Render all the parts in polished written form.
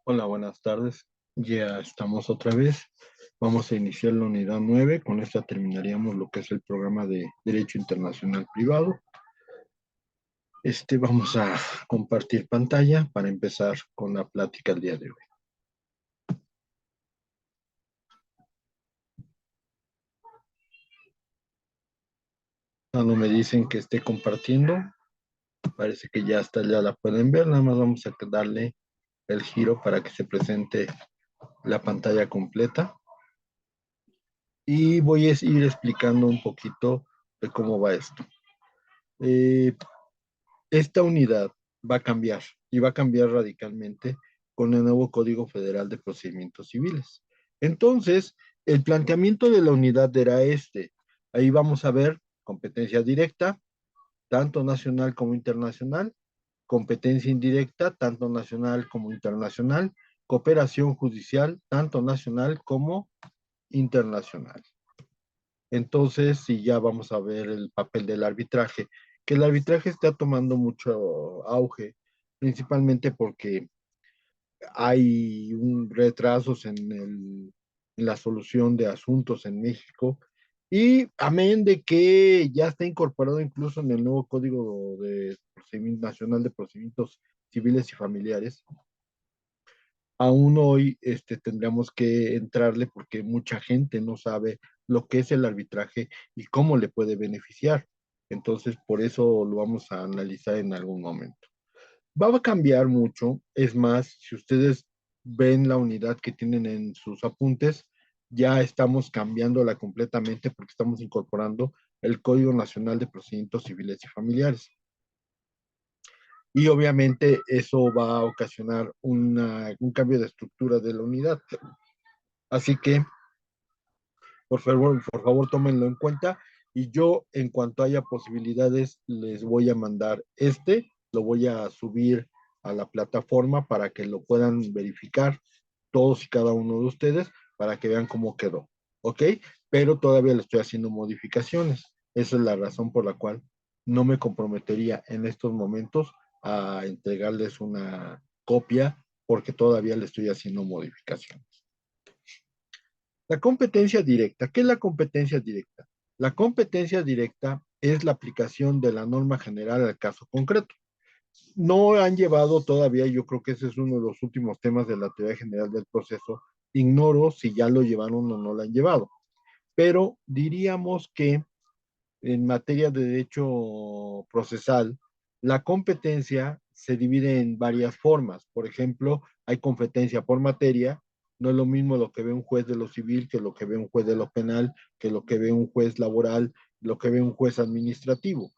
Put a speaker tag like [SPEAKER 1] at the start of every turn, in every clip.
[SPEAKER 1] Hola, buenas tardes. Ya estamos otra vez. Vamos a iniciar la unidad 9. Con esta terminaríamos lo que es el programa de Derecho Internacional Privado. Vamos a compartir pantalla para empezar con la plática el día de hoy. Cuando me dicen que esté compartiendo, parece que ya está, ya la pueden ver. Nada más vamos a darle el giro para que se presente la pantalla completa. Y voy a ir explicando un poquito de cómo va esto. Eh, Esta unidad va a cambiar y va a cambiar radicalmente con el nuevo Código Federal de Procedimientos Civiles. Entonces, el planteamiento de la unidad era este. Ahí vamos a ver competencia directa, tanto nacional como internacional, competencia indirecta, tanto nacional como internacional, cooperación judicial, tanto nacional como internacional. Entonces, sí, ya vamos a ver el papel del arbitraje, que el arbitraje está tomando mucho auge, principalmente porque hay retrasos en la solución de asuntos en México, y amén de que ya está incorporado incluso en el nuevo Código de Procedimiento Nacional de Procedimientos Civiles y Familiares. Aún hoy tendríamos que entrarle porque mucha gente no sabe lo que es el arbitraje y cómo le puede beneficiar. Entonces, por eso lo vamos a analizar en algún momento. Va a cambiar mucho. Es más, si ustedes ven la unidad que tienen en sus apuntes, ya estamos cambiándola completamente porque estamos incorporando el Código Nacional de Procedimientos Civiles y Familiares. Y obviamente eso va a ocasionar un cambio de estructura de la unidad. Así que, por favor, tómenlo en cuenta. Y yo, en cuanto haya posibilidades, les voy a mandar lo voy a subir a la plataforma para que lo puedan verificar todos y cada uno de ustedes, para que vean cómo quedó. ¿Ok? Pero todavía le estoy haciendo modificaciones. Esa es la razón por la cual no me comprometería en estos momentos a entregarles una copia, porque todavía le estoy haciendo modificaciones. La competencia directa. ¿Qué es la competencia directa? La competencia directa es la aplicación de la norma general al caso concreto. No han llevado todavía, yo creo que ese es uno de los últimos temas de la teoría general del proceso. Ignoro si ya lo llevaron o no lo han llevado, pero diríamos que en materia de derecho procesal, la competencia se divide en varias formas. Por ejemplo, hay competencia por materia. No es lo mismo lo que ve un juez de lo civil que lo que ve un juez de lo penal, que lo que ve un juez laboral, lo que ve un juez administrativo.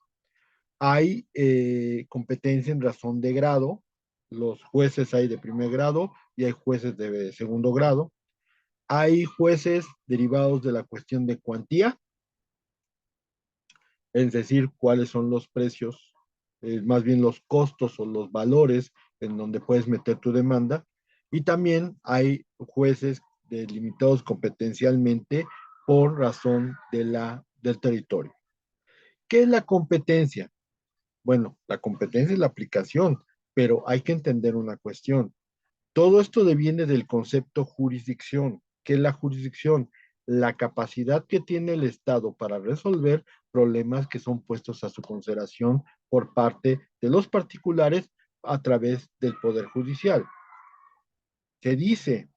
[SPEAKER 1] Hay competencia en razón de grado. Los jueces hay de primer grado y hay jueces de segundo grado. Hay jueces derivados de la cuestión de cuantía, es decir, cuáles son los precios, más bien los costos o los valores en donde puedes meter tu demanda. Y también hay jueces delimitados competencialmente por razón del territorio. ¿Qué es la competencia? Bueno, la competencia es la aplicación, pero hay que entender una cuestión. Todo esto deviene del concepto jurisdicción. ¿Qué es la jurisdicción? La capacidad que tiene el Estado para resolver problemas que son puestos a su consideración por parte de los particulares a través del Poder Judicial. Se dice,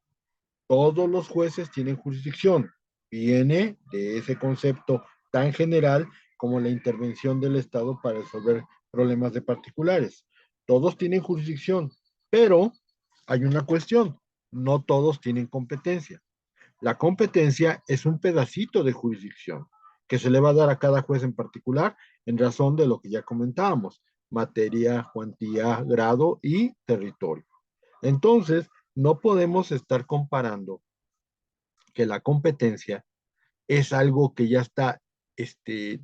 [SPEAKER 1] todos los jueces tienen jurisdicción. Viene de ese concepto tan general como la intervención del Estado para resolver problemas de particulares. Todos tienen jurisdicción, pero hay una cuestión: no todos tienen competencia. La competencia es un pedacito de jurisdicción que se le va a dar a cada juez en particular en razón de lo que ya comentábamos: materia, cuantía, grado y territorio. Entonces, no podemos estar comparando que la competencia es algo que ya está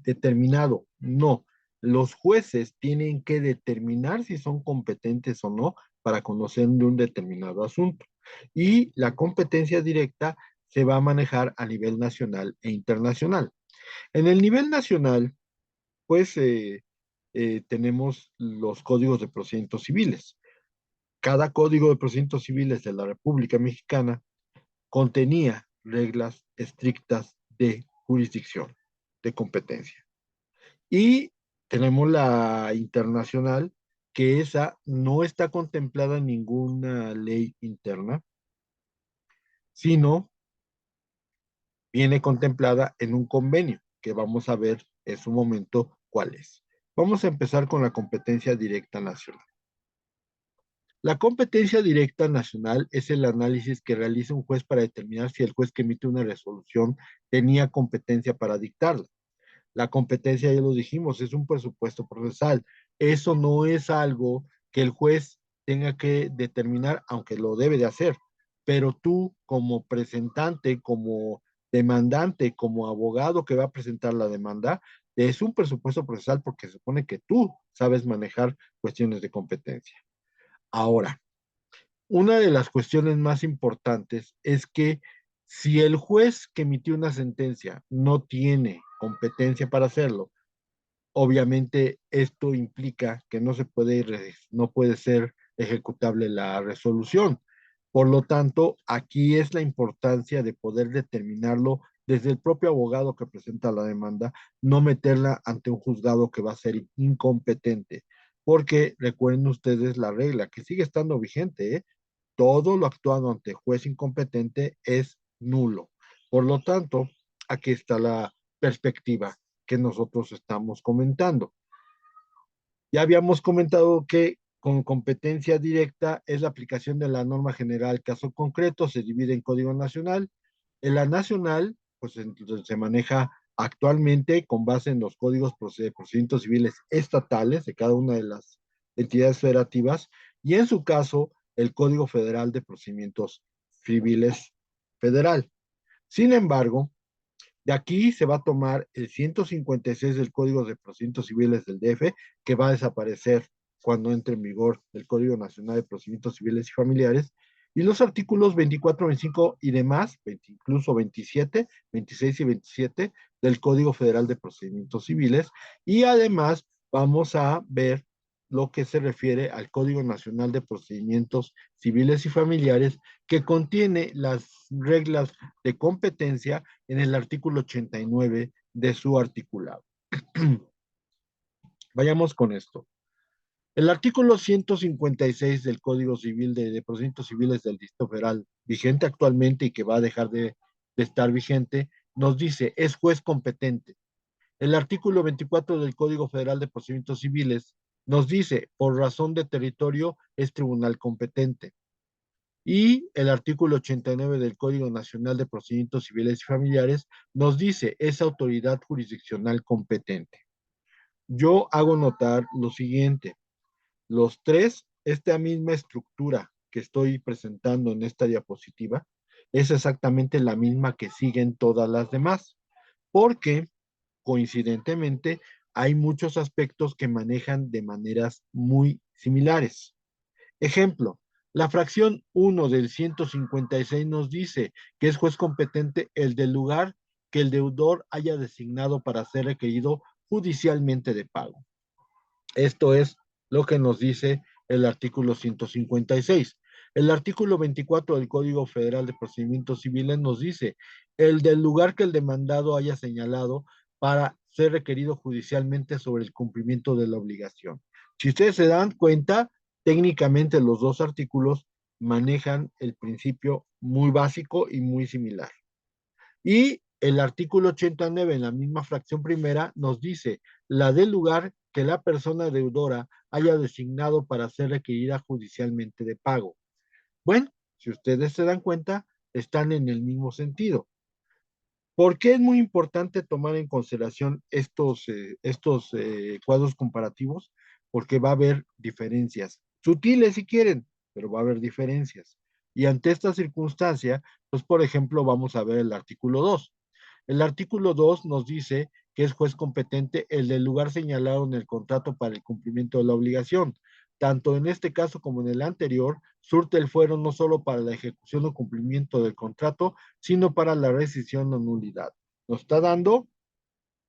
[SPEAKER 1] determinado. No, los jueces tienen que determinar si son competentes o no para conocer de un determinado asunto. Y la competencia directa se va a manejar a nivel nacional e internacional. En el nivel nacional, pues tenemos los códigos de procedimientos civiles. cada código de procedimientos civiles de la República Mexicana contenía reglas estrictas de jurisdicción, de competencia. Y tenemos la internacional, que esa no está contemplada en ninguna ley interna, sino viene contemplada en un convenio, que vamos a ver en su momento cuál es. Vamos a empezar con la competencia directa nacional. La competencia directa nacional es el análisis que realiza un juez para determinar si el juez que emite una resolución tenía competencia para dictarla. La competencia, ya lo dijimos, es un presupuesto procesal. Eso no es algo que el juez tenga que determinar, aunque lo debe de hacer. Pero tú, como presentante, como demandante, como abogado que va a presentar la demanda, es un presupuesto procesal porque se supone que tú sabes manejar cuestiones de competencia. Ahora, una de las cuestiones más importantes es que si el juez que emitió una sentencia no tiene competencia para hacerlo, obviamente esto implica que no puede ser ejecutable la resolución. Por lo tanto, aquí es la importancia de poder determinarlo desde el propio abogado que presenta la demanda, no meterla ante un juzgado que va a ser incompetente, porque recuerden ustedes la regla que sigue estando vigente, ¿eh? Todo lo actuado ante juez incompetente es nulo. Por lo tanto, aquí está la perspectiva que nosotros estamos comentando. Ya habíamos comentado que con competencia directa es la aplicación de la norma general caso concreto, se divide en código nacional. En la nacional, pues se maneja actualmente con base en los códigos de procedimientos civiles estatales de cada una de las entidades federativas y en su caso el Código Federal de Procedimientos Civiles Federal. Sin embargo, de aquí se va a tomar el 156 del Código de Procedimientos Civiles del DF, que va a desaparecer cuando entre en vigor el Código Nacional de Procedimientos Civiles y Familiares, y los artículos 24, 25 y demás, incluso 27, 26 y 27 del Código Federal de Procedimientos Civiles, y además vamos a ver lo que se refiere al Código Nacional de Procedimientos Civiles y Familiares, que contiene las reglas de competencia en el artículo 89 de su articulado. Vayamos con esto. El artículo 156 del Código Civil de Procedimientos Civiles del Distrito Federal, vigente actualmente y que va a dejar de estar vigente, nos dice, es juez competente. El artículo 24 del Código Federal de Procedimientos Civiles nos dice, por razón de territorio, es tribunal competente. Y el artículo 89 del Código Nacional de Procedimientos Civiles y Familiares nos dice, es autoridad jurisdiccional competente. Yo hago notar lo siguiente, los tres, esta misma estructura que estoy presentando en esta diapositiva, es exactamente la misma que siguen todas las demás, porque coincidentemente hay muchos aspectos que manejan de maneras muy similares. Ejemplo, la fracción 1 del 156 nos dice que es juez competente el del lugar que el deudor haya designado para ser requerido judicialmente de pago. Esto es lo que nos dice el artículo 156. El artículo 24 del Código Federal de Procedimientos Civiles nos dice el del lugar que el demandado haya señalado para ser requerido judicialmente sobre el cumplimiento de la obligación. Si ustedes se dan cuenta, técnicamente los dos artículos manejan el principio muy básico y muy similar. Y el artículo 89 en la misma fracción primera nos dice la del lugar que la persona deudora haya designado para ser requerida judicialmente de pago. Bueno, si ustedes se dan cuenta, están en el mismo sentido. ¿Por qué es muy importante tomar en consideración estos cuadros comparativos? Porque va a haber diferencias, sutiles si quieren, pero va a haber diferencias. Y ante esta circunstancia, pues por ejemplo, vamos a ver el artículo 2. El artículo 2 nos dice que es juez competente el del lugar señalado en el contrato para el cumplimiento de la obligación. Tanto en este caso como en el anterior, surte el fuero no solo para la ejecución o cumplimiento del contrato, sino para la rescisión o nulidad. Nos está dando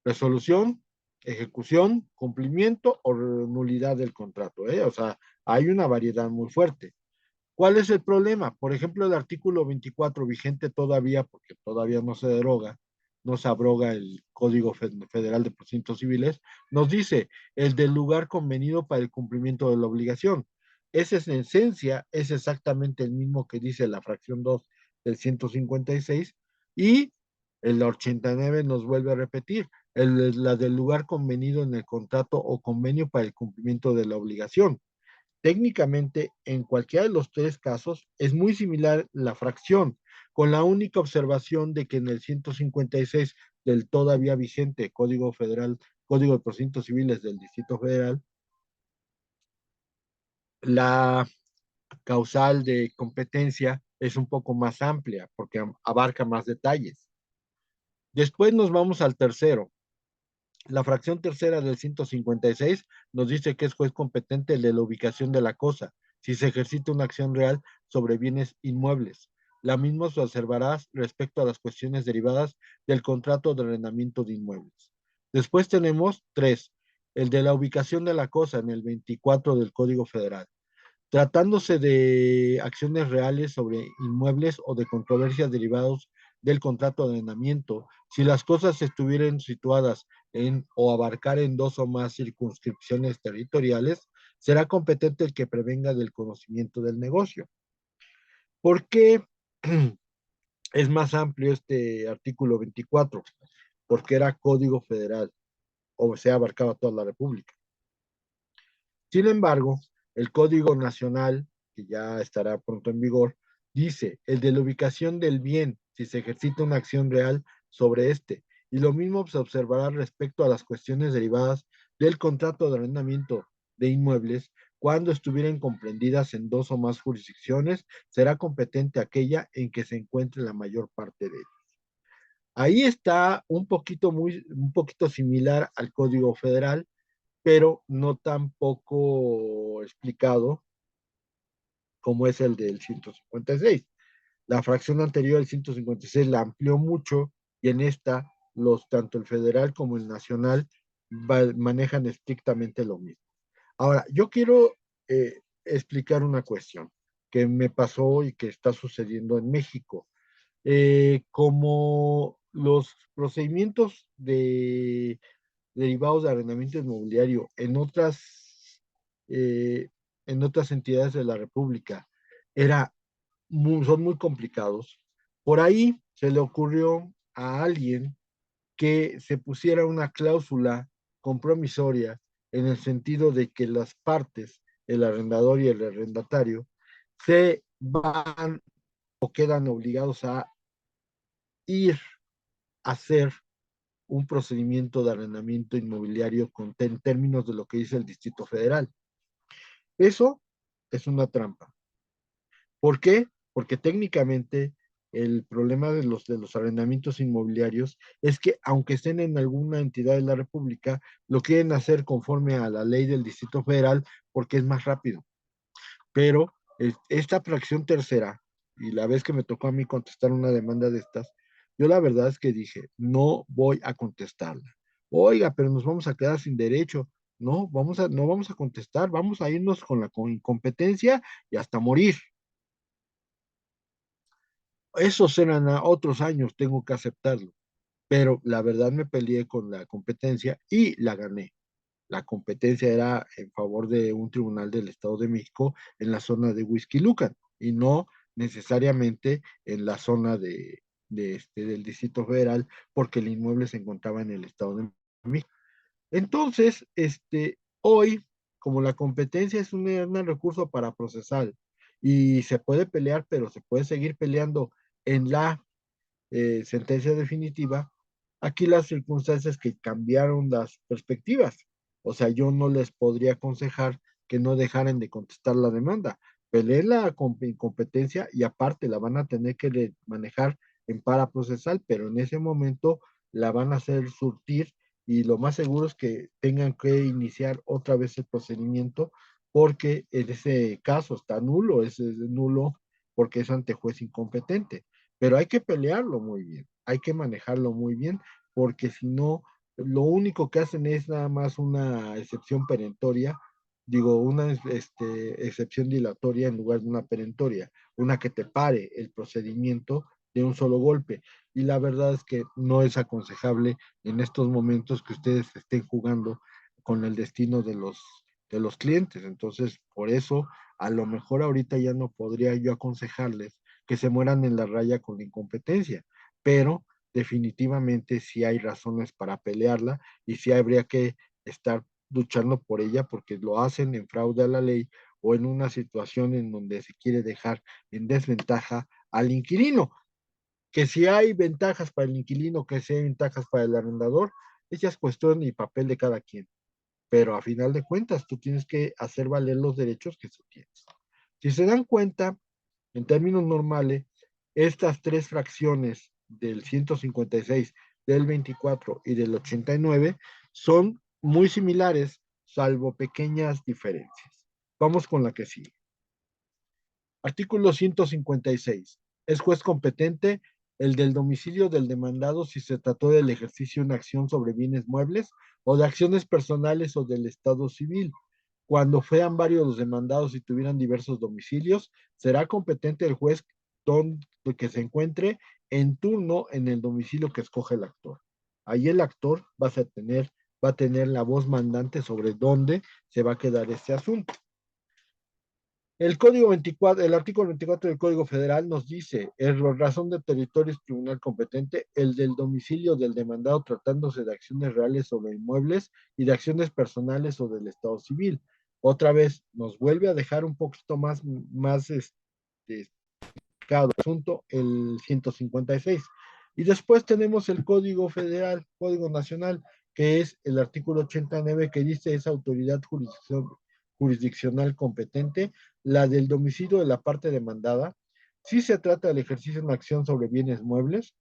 [SPEAKER 1] resolución, ejecución, cumplimiento o nulidad del contrato, ¿eh? O sea, hay una variedad muy fuerte. ¿Cuál es el problema? Por ejemplo, el artículo 24 vigente todavía, porque todavía no se deroga, no se abroga el Código Federal de Procedimientos Civiles, nos dice el del lugar convenido para el cumplimiento de la obligación. Ese es en esencia, es exactamente el mismo que dice la fracción 2 del 156 y el 89 nos vuelve a repetir, la del lugar convenido en el contrato o convenio para el cumplimiento de la obligación. Técnicamente, en cualquiera de los tres casos, es muy similar la fracción, con la única observación de que en el 156 del todavía vigente Código Federal, Código de Procedimientos Civiles del Distrito Federal, la causal de competencia es un poco más amplia porque abarca más detalles. Después nos vamos al tercero. La fracción tercera del 156 nos dice que es juez competente el de la ubicación de la cosa, si se ejercita una acción real sobre bienes inmuebles. La misma se observará respecto a las cuestiones derivadas del contrato de arrendamiento de inmuebles. Después tenemos tres, el de la ubicación de la cosa en el 24 del Código Federal. Tratándose de acciones reales sobre inmuebles o de controversias derivados del contrato de arrendamiento, si las cosas estuvieran situadas en o abarcar en dos o más circunscripciones territoriales, será competente el que prevenga del conocimiento del negocio. ¿Por qué es más amplio este artículo 24? Porque era código federal, o sea, abarcaba toda la República. Sin embargo, el Código Nacional, que ya estará pronto en vigor, dice el de la ubicación del bien, si se ejercita una acción real sobre este. Y lo mismo se observará respecto a las cuestiones derivadas del contrato de arrendamiento de inmuebles. Cuando estuvieran comprendidas en dos o más jurisdicciones, será competente aquella en que se encuentre la mayor parte de ellas. Ahí está un poquito similar al Código Federal, pero no tan poco explicado como es el del 156. La fracción anterior del 156 la amplió mucho y en esta tanto el federal como el nacional manejan estrictamente lo mismo. Ahora, yo quiero explicar una cuestión que me pasó y que está sucediendo en México. Como los procedimientos derivados de arrendamiento inmobiliario eh, en otras entidades de la República era son muy complicados. Por ahí se le ocurrió a alguien que se pusiera una cláusula compromisoria en el sentido de que las partes, el arrendador y el arrendatario, se van o quedan obligados a ir a hacer un procedimiento de arrendamiento inmobiliario en términos de lo que dice el Distrito Federal. Eso es una trampa. ¿Por qué? Porque técnicamente el problema de los arrendamientos inmobiliarios es que aunque estén en alguna entidad de la República, lo quieren hacer conforme a la ley del Distrito Federal porque es más rápido. Pero esta fracción tercera, y la vez que me tocó a mí contestar una demanda de estas, yo la verdad es que dije, no voy a contestarla. Oiga, pero nos vamos a quedar sin derecho. No vamos a contestar, vamos a irnos con la incompetencia y hasta morir. Esos eran otros años, tengo que aceptarlo. Pero la verdad me peleé con la competencia y la gané. La competencia era en favor de un tribunal del Estado de México en la zona de Huixquilucan y no necesariamente en la zona del Distrito Federal, porque el inmueble se encontraba en el Estado de México. Entonces, hoy, como la competencia es un recurso para procesar y se puede pelear, pero se puede seguir peleando en la sentencia definitiva, aquí las circunstancias que cambiaron las perspectivas. O sea, yo no les podría aconsejar que no dejaran de contestar la demanda. Peleen la incompetencia y aparte la van a tener que manejar en paraprocesal, pero en ese momento la van a hacer surtir y lo más seguro es que tengan que iniciar otra vez el procedimiento porque en ese caso está nulo, es nulo porque es ante juez incompetente, pero hay que pelearlo muy bien, hay que manejarlo muy bien, porque si no, lo único que hacen es nada más una excepción perentoria digo, una excepción dilatoria en lugar de una perentoria, una que te pare el procedimiento de un solo golpe. Y la verdad es que no es aconsejable en estos momentos que ustedes estén jugando con el destino de los clientes. Entonces, por eso, a lo mejor ahorita ya no podría yo aconsejarles que se mueran en la raya con la incompetencia, pero definitivamente sí hay razones para pelearla y sí habría que estar luchando por ella porque lo hacen en fraude a la ley o en una situación en donde se quiere dejar en desventaja al inquilino. Que si hay ventajas para el inquilino, que si hay ventajas para el arrendador, esa es cuestión y papel de cada quien. Pero a final de cuentas, tú tienes que hacer valer los derechos que tú tienes. Si se dan cuenta, en términos normales, estas tres fracciones del 156, del 24 y del 89 son muy similares, salvo pequeñas diferencias. Vamos con la que sigue. Artículo 156. Es juez competente el del domicilio del demandado si se trató del ejercicio de una acción sobre bienes muebles o de acciones personales o del Estado civil. Cuando fueran varios los demandados y tuvieran diversos domicilios, será competente el juez donde que se encuentre en turno en el domicilio que escoge el actor. Ahí el actor va a tener la voz mandante sobre dónde se va a quedar este asunto. El código 24, el artículo 24 del Código Federal nos dice, es razón de territorio es tribunal competente, el del domicilio del demandado tratándose de acciones reales sobre inmuebles y de acciones personales o del Estado civil. Otra vez, nos vuelve a dejar un poquito más cada asunto, el 156. Y después tenemos el Código Federal, Código Nacional, que es el artículo 89 que dice es autoridad jurisdiccional competente, la del domicilio de la parte demandada, si se trata del ejercicio de una acción sobre bienes muebles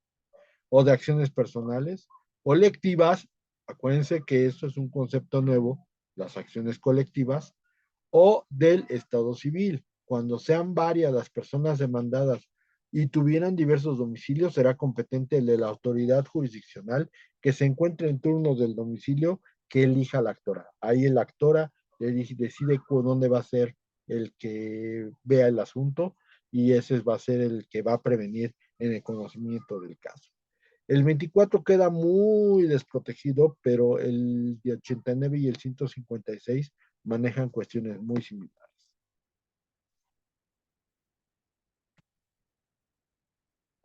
[SPEAKER 1] o de acciones personales, colectivas, acuérdense que esto es un concepto nuevo, las acciones colectivas, o del Estado civil. Cuando sean varias las personas demandadas y tuvieran diversos domicilios, será competente el de la autoridad jurisdiccional que se encuentre en turno del domicilio que elija la actora. Ahí la actora decide dónde va a ser el que vea el asunto y ese va a ser el que va a prevenir en el conocimiento del caso. El 24 queda muy desprotegido, pero el 89 y el 156 manejan cuestiones muy similares.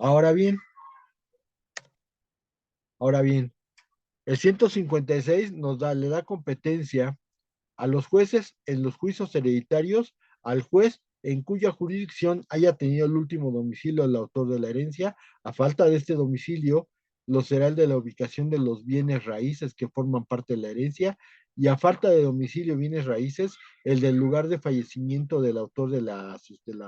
[SPEAKER 1] Ahora bien, ahora bien, el 156 le da competencia a los jueces en los juicios hereditarios, al juez en cuya jurisdicción haya tenido el último domicilio el autor de la herencia, a falta de este domicilio, lo será el de la ubicación de los bienes raíces que forman parte de la herencia, y a falta de domicilio bienes raíces, el del lugar de fallecimiento del autor de la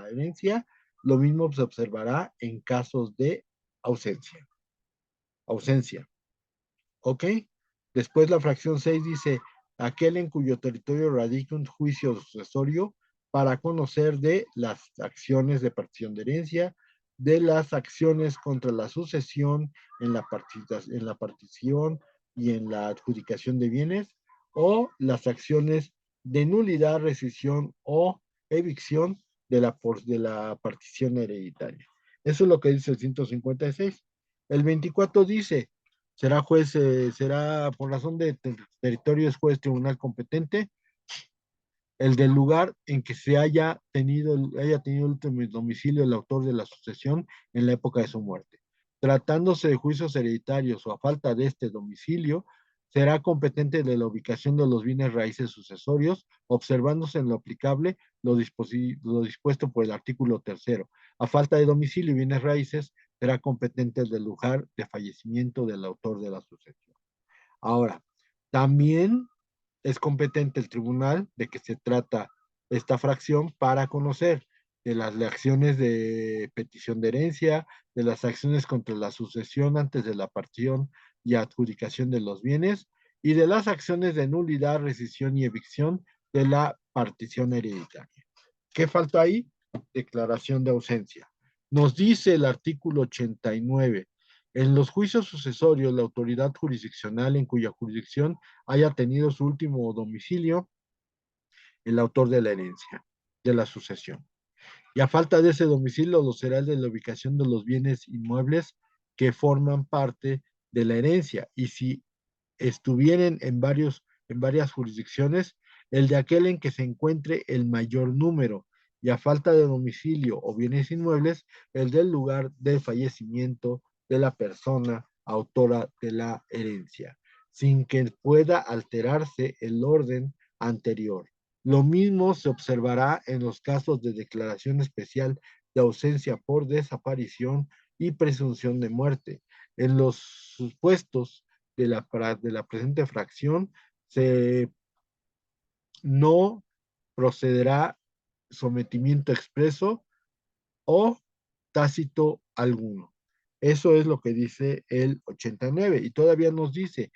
[SPEAKER 1] herencia, lo mismo se observará en casos de ausencia. Ausencia. ¿Ok? Después la fracción 6 dice, aquel en cuyo territorio radica un juicio sucesorio para conocer de las acciones de partición de herencia, de las acciones contra la sucesión en la partición y en la adjudicación de bienes, o las acciones de nulidad, rescisión o evicción de la partición hereditaria. Eso es lo que dice el 156. El 24 dice, será juez, será por razón de territorio es juez tribunal competente, el del lugar en que se haya tenido el último domicilio el autor de la sucesión en la época de su muerte. Tratándose de juicios hereditarios o a falta de este domicilio, será competente de la ubicación de los bienes raíces sucesorios, observándose en lo aplicable lo dispuesto por el artículo tercero. A falta de domicilio y bienes raíces, será competente el del lugar de fallecimiento del autor de la sucesión. Ahora, también es competente el tribunal de que se trata esta fracción para conocer de las acciones de petición de herencia, de las acciones contra la sucesión antes de la partición y adjudicación de los bienes y de las acciones de nulidad, rescisión y evicción de la partición hereditaria. ¿Qué falta ahí? Declaración de ausencia. Nos dice el artículo 89. En los juicios sucesorios, la autoridad jurisdiccional en cuya jurisdicción haya tenido su último domicilio el autor de la herencia, de la sucesión. Y a falta de ese domicilio, lo será el de la ubicación de los bienes inmuebles que forman parte de la herencia. Y si estuvieran en varias jurisdicciones, el de aquel en que se encuentre el mayor número. Y a falta de domicilio o bienes inmuebles, el del lugar del fallecimiento de la persona autora de la herencia, sin que pueda alterarse el orden anterior. Lo mismo se observará en los casos de declaración especial de ausencia por desaparición y presunción de muerte. En los supuestos de la presente fracción, se no procederá sometimiento expreso o tácito alguno. Eso es lo que dice el 89 y todavía nos dice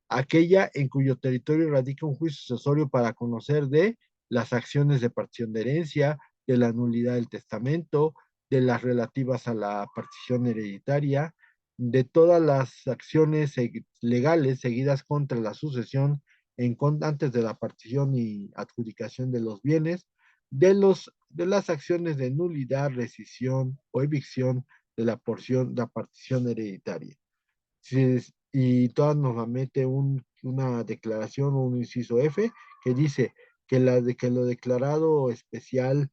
[SPEAKER 1] aquella en cuyo territorio radica un juicio sucesorio para conocer de las acciones de partición de herencia, de la nulidad del testamento, de las relativas a la partición hereditaria, de todas las acciones legales seguidas contra la sucesión antes de la partición y adjudicación de los bienes, de las acciones de nulidad, rescisión o evicción de la partición hereditaria. Sí, y todas nos mete una declaración o un inciso F que dice que lo declarado especial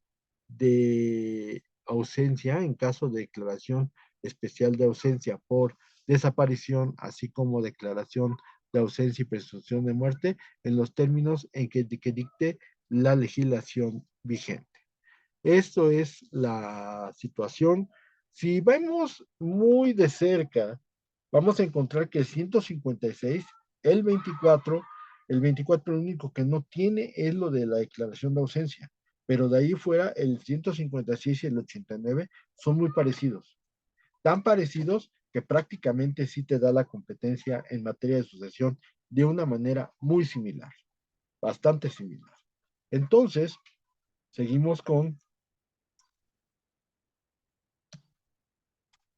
[SPEAKER 1] de ausencia, en caso de declaración especial de ausencia por desaparición, así como declaración de ausencia y presunción de muerte, en los términos en que dicte la legislación vigente. Esto es la situación. Si vemos muy de cerca, vamos a encontrar que el 156, el 24 lo único que no tiene es lo de la declaración de ausencia, pero de ahí fuera el 156 y el 89 son muy parecidos, tan parecidos que prácticamente sí te da la competencia en materia de sucesión de una manera muy similar, bastante similar. Entonces, seguimos con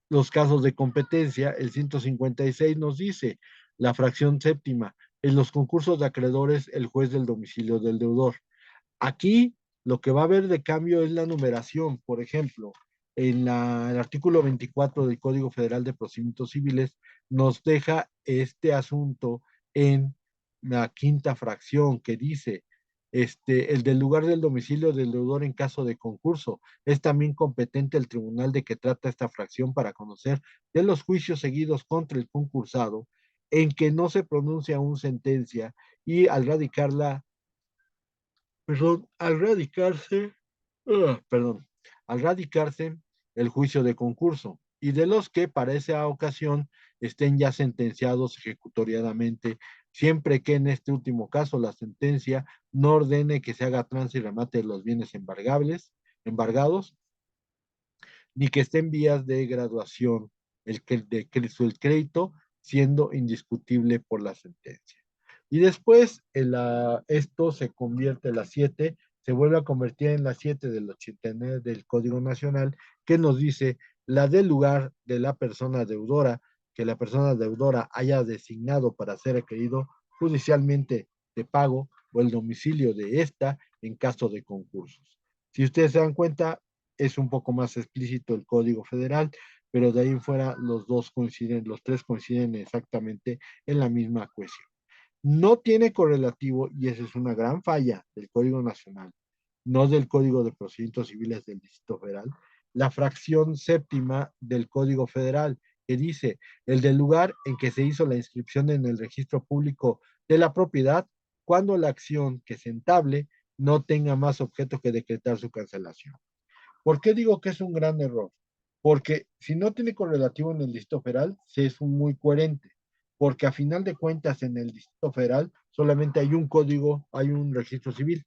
[SPEAKER 1] los casos de competencia. El 156 nos dice, la fracción séptima, en los concursos de acreedores, el juez del domicilio del deudor. Aquí lo que va a haber de cambio es la numeración. Por ejemplo, el artículo 24 del Código Federal de Procedimientos Civiles nos deja este asunto en la quinta fracción que dice, el del lugar del domicilio del deudor en caso de concurso. Es también competente el tribunal de que trata esta fracción para conocer de los juicios seguidos contra el concursado en que no se pronuncia aún sentencia y al radicarla, perdón, perdón, al radicarse el juicio de concurso y de los que para esa ocasión estén ya sentenciados ejecutoriadamente, siempre que en este último caso la sentencia no ordene que se haga trance y remate de los bienes embargados, ni que esté en vías de graduación el crédito siendo indiscutible por la sentencia. Y después esto se convierte en la 7, se vuelve a convertir en la 7 del 89 del Código Nacional, que nos dice la del lugar de la persona deudora, que la persona deudora haya designado para ser requerido judicialmente de pago o el domicilio de esta en caso de concursos. Si ustedes se dan cuenta, es un poco más explícito el Código Federal, pero de ahí en fuera los tres coinciden exactamente en la misma cuestión. No tiene correlativo, y esa es una gran falla del Código Nacional, no del Código de Procedimientos Civiles del Distrito Federal, la fracción séptima del Código Federal, que dice el del lugar en que se hizo la inscripción en el registro público de la propiedad, cuando la acción que se entable no tenga más objeto que decretar su cancelación. ¿Por qué digo que es un gran error? Porque si no tiene correlativo en el Distrito Federal, se es muy coherente. Porque a final de cuentas en el Distrito Federal solamente hay un código, hay un registro civil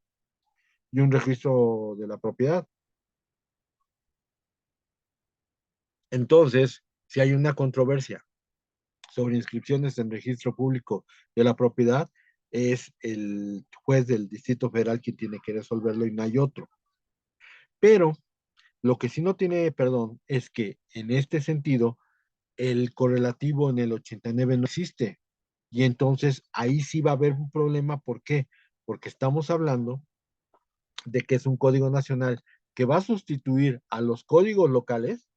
[SPEAKER 1] y un registro de la propiedad. Entonces, si hay una controversia sobre inscripciones en registro público de la propiedad, es el juez del Distrito Federal quien tiene que resolverlo y no hay otro. Pero lo que sí no tiene perdón es que en este sentido el correlativo en el 89 no existe. Y entonces ahí sí va a haber un problema. ¿Por qué? Porque estamos hablando de que es un código nacional que va a sustituir a los códigos locales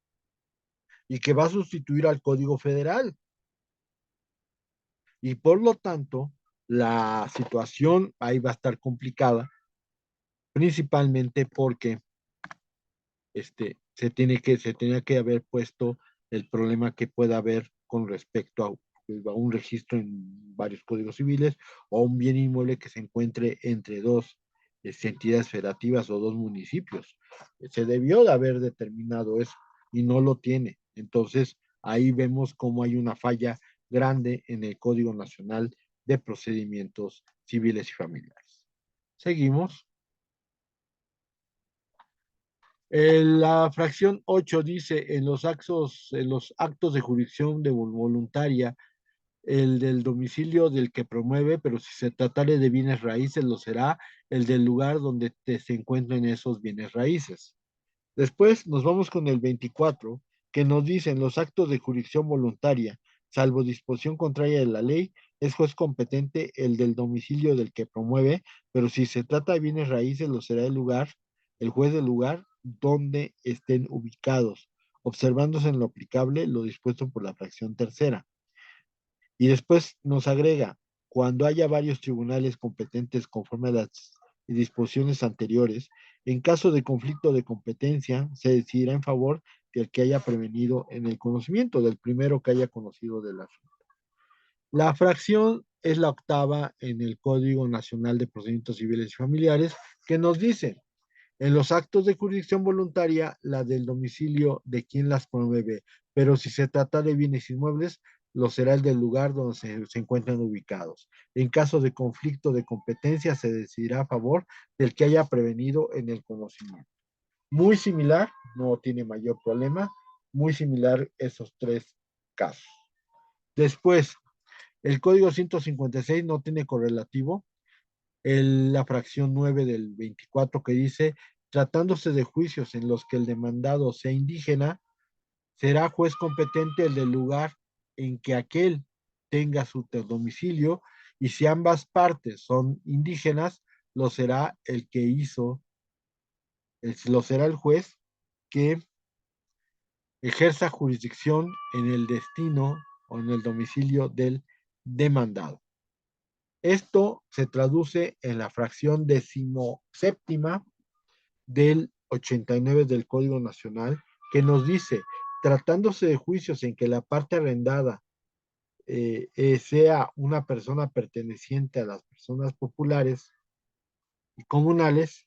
[SPEAKER 1] y que va a sustituir al código federal. Y por lo tanto, la situación ahí va a estar complicada, principalmente porque se tenía que haber puesto el problema que pueda haber con respecto a un registro en varios códigos civiles o un bien inmueble que se encuentre entre dos entidades federativas o dos municipios. Se debió de haber determinado eso y no lo tiene. Entonces, ahí vemos cómo hay una falla grande en el Código Nacional de Procedimientos Civiles y Familiares. Seguimos. La fracción 8 dice, en los actos de jurisdicción de voluntaria, el del domicilio del que promueve, pero si se tratare de bienes raíces, lo será el del lugar donde se encuentren esos bienes raíces. Después nos vamos con el 24, que nos dice, en los actos de jurisdicción voluntaria, salvo disposición contraria de la ley, es juez competente el del domicilio del que promueve, pero si se trata de bienes raíces, lo será el juez del lugar donde estén ubicados, observándose en lo aplicable lo dispuesto por la fracción tercera. Y después nos agrega, cuando haya varios tribunales competentes conforme a las disposiciones anteriores, en caso de conflicto de competencia, se decidirá en favor del que haya prevenido en el conocimiento, del primero que haya conocido del asunto. La fracción es la octava en el Código Nacional de Procedimientos Civiles y Familiares, que nos dice, en los actos de jurisdicción voluntaria, la del domicilio de quien las promueve, pero si se trata de bienes inmuebles, lo será el del lugar donde se encuentran ubicados. En caso de conflicto de competencia, se decidirá a favor del que haya prevenido en el conocimiento. Muy similar, no tiene mayor problema, muy similar esos tres casos. Después, el código 156 no tiene correlativo, la fracción 9 del 24 que dice, tratándose de juicios en los que el demandado sea indígena, será juez competente el del lugar en que aquel tenga su domicilio y si ambas partes son indígenas, lo será el que hizo, lo será el juez que ejerza jurisdicción en el destino o en el domicilio del demandado. Esto se traduce en la fracción 17ª del 89 del Código Nacional, que nos dice, tratándose de juicios en que la parte arrendada sea una persona perteneciente a las personas populares y comunales,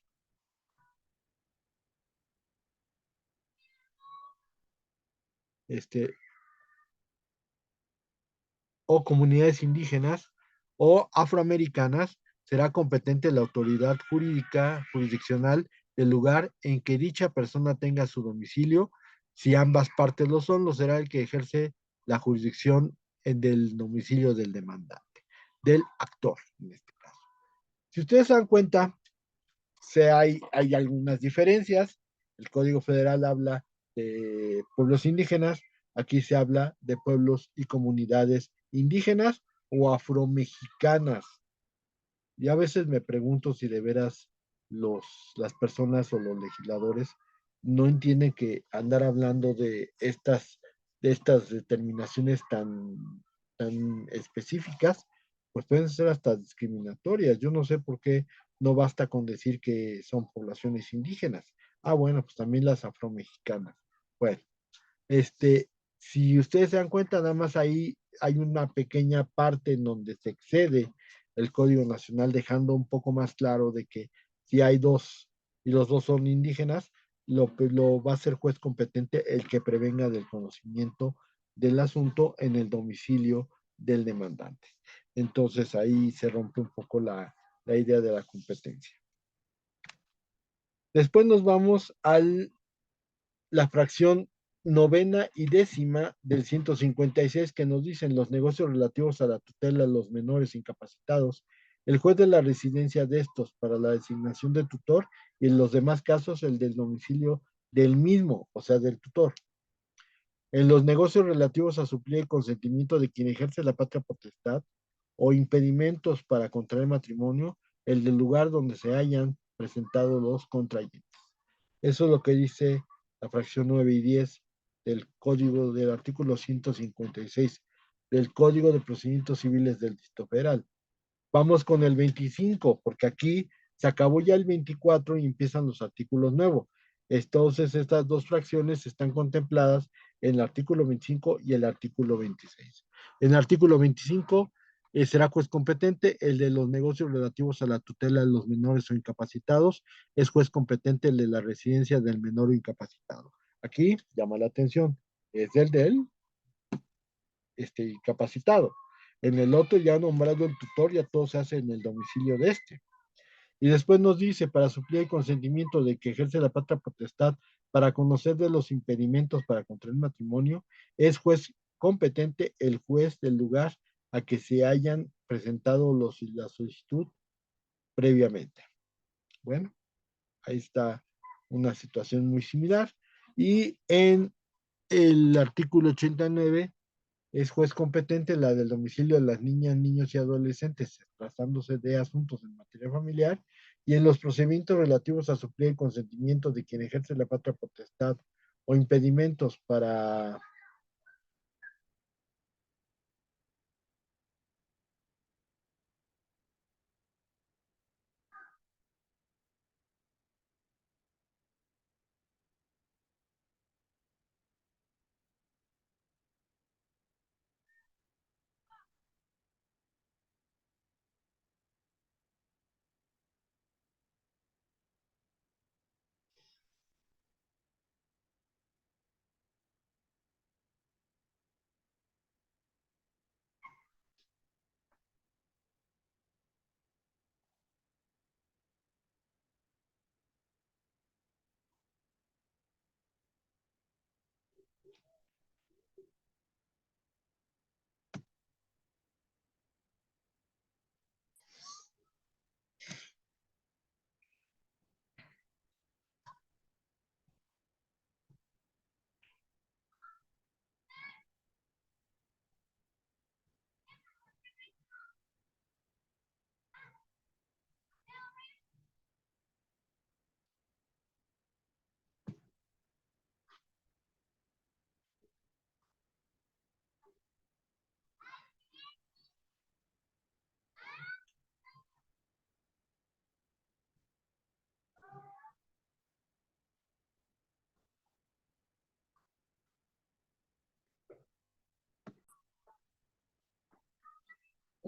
[SPEAKER 1] este, o comunidades indígenas o afroamericanas, será competente la autoridad jurídica, jurisdiccional del lugar en que dicha persona tenga su domicilio. Si ambas partes lo son, lo será el que ejerce la jurisdicción del domicilio del demandante, del actor, en este caso. Si ustedes se dan cuenta, hay algunas diferencias. El Código Federal habla de pueblos indígenas, aquí se habla de pueblos y comunidades indígenas o afromexicanas. Y a veces me pregunto si de veras los, las personas o los legisladores no entienden que andar hablando de estas determinaciones tan específicas, pues pueden ser hasta discriminatorias. Yo no sé por qué no basta con decir que son poblaciones indígenas. Ah, bueno, pues también las afromexicanas. Bueno, este, si ustedes se dan cuenta, nada más ahí hay una pequeña parte en donde se excede el Código Nacional, dejando un poco más claro de que si hay dos y los dos son indígenas, lo va a ser juez competente el que prevenga del conocimiento del asunto en el domicilio del demandante. Entonces ahí se rompe un poco la idea de la competencia. Después nos vamos a la fracción novena y décima del 156 que nos dicen los negocios relativos a la tutela de los menores incapacitados, el juez de la residencia de estos para la designación de tutor y en los demás casos el del domicilio del mismo, o sea, del tutor. En los negocios relativos a suplir el consentimiento de quien ejerce la patria potestad o impedimentos para contraer matrimonio, el del lugar donde se hallan presentados los contrayentes. Eso es lo que dice la fracción 9 y 10 del código del artículo 156 del Código de Procedimientos Civiles del Distrito Federal. Vamos con el 25, porque aquí se acabó ya el 24 y empiezan los artículos nuevos. Entonces, estas dos fracciones están contempladas en el artículo 25 y el artículo 26. En el artículo 25 será juez competente el de los negocios relativos a la tutela de los menores o incapacitados, es juez competente el de la residencia del menor o incapacitado. Aquí llama la atención, es el del incapacitado. En el otro ya nombrado el tutor, ya todo se hace en el domicilio de este. Y después nos dice, para suplir el consentimiento de que ejerce la patria potestad para conocer de los impedimentos para contraer matrimonio, es juez competente el juez del lugar a que se hayan presentado la solicitud previamente. Bueno, ahí está una situación muy similar. Y en el artículo 89 es juez competente la del domicilio de las niñas, niños y adolescentes, tratándose de asuntos en materia familiar, y en los procedimientos relativos a suplir el consentimiento de quien ejerce la patria potestad o impedimentos para...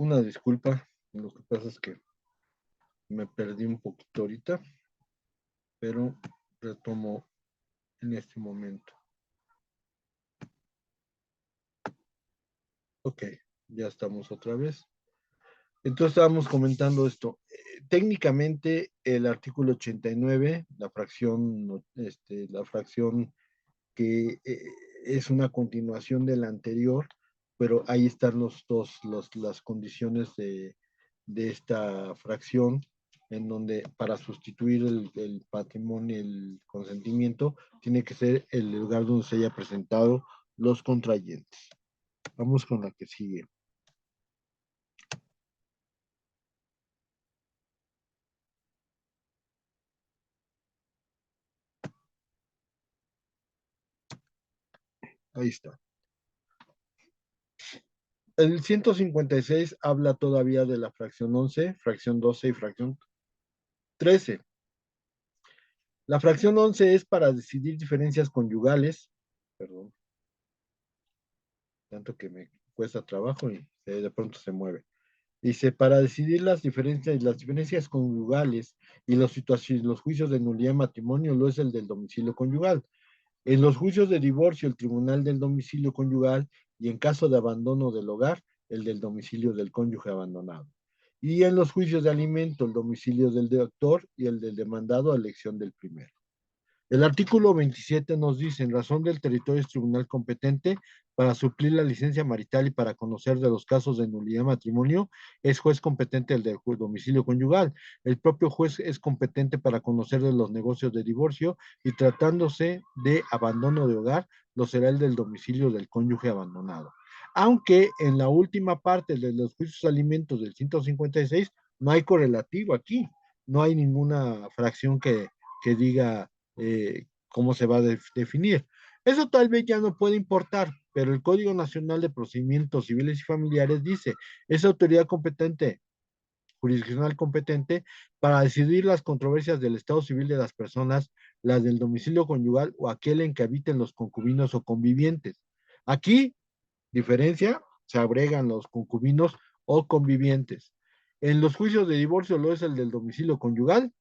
[SPEAKER 1] Una disculpa, lo que pasa es que me perdí un poquito ahorita, pero retomo en este momento. Ok, ya estamos otra vez. Entonces estábamos comentando esto. Técnicamente el artículo 89, la fracción que es una continuación de la anterior, pero ahí están las condiciones de esta fracción, en donde para sustituir el patrimonio, el consentimiento, tiene que ser el lugar donde se haya presentado los contrayentes. Vamos con la que sigue. Ahí está. El 156 habla todavía de la fracción 11, fracción 12 y fracción 13. La fracción 11 es para decidir diferencias conyugales, perdón, tanto que me cuesta trabajo y de pronto se mueve. Dice, para decidir las diferencias conyugales y los juicios de nulidad de matrimonio, lo es el del domicilio conyugal. En los juicios de divorcio, el tribunal del domicilio conyugal, y en caso de abandono del hogar, el del domicilio del cónyuge abandonado. Y en los juicios de alimento, el domicilio del deudor y el del demandado a elección del primero. El artículo 27 nos dice, en razón del territorio es tribunal competente para suplir la licencia marital y para conocer de los casos de nulidad de matrimonio, es juez competente el del domicilio conyugal. El propio juez es competente para conocer de los negocios de divorcio y tratándose de abandono de hogar, lo será el del domicilio del cónyuge abandonado. Aunque en la última parte de los juicios de alimentos del 156 no hay correlativo aquí. no hay ninguna fracción que diga cómo se va a definir. Eso tal vez ya no puede importar, pero el Código Nacional de Procedimientos Civiles y Familiares dice, es autoridad competente, jurisdiccional competente, para decidir las controversias del estado civil de las personas, las del domicilio conyugal o aquel en que habiten los concubinos o convivientes. Aquí, diferencia, se agregan los concubinos o convivientes. En los juicios de divorcio lo es el del domicilio conyugal,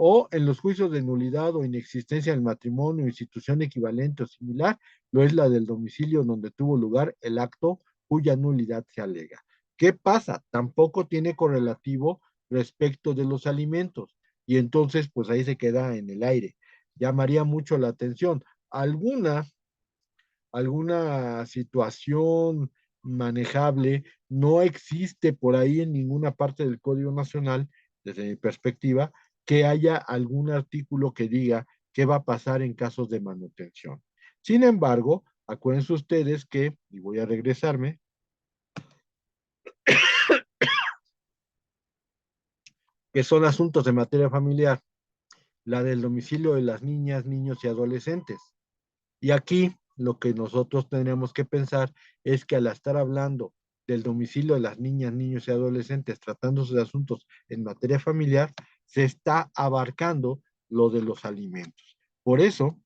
[SPEAKER 1] o en los juicios de nulidad o inexistencia del matrimonio, institución equivalente o similar, lo es la del domicilio donde tuvo lugar el acto cuya nulidad se alega. ¿Qué pasa? Tampoco tiene correlativo respecto de los alimentos y entonces pues ahí se queda en el aire. Llamaría mucho la atención. Alguna situación manejable no existe por ahí en ninguna parte del Código Nacional, desde mi perspectiva, que haya algún artículo que diga qué va a pasar en casos de manutención. Sin embargo, acuérdense ustedes que, y voy a regresarme, que son asuntos de materia familiar, la del domicilio de las niñas, niños y adolescentes. Y aquí lo que nosotros tendríamos que pensar es que al estar hablando del domicilio de las niñas, niños y adolescentes, tratándose de asuntos en materia familiar, se está abarcando lo de los alimentos. Por eso,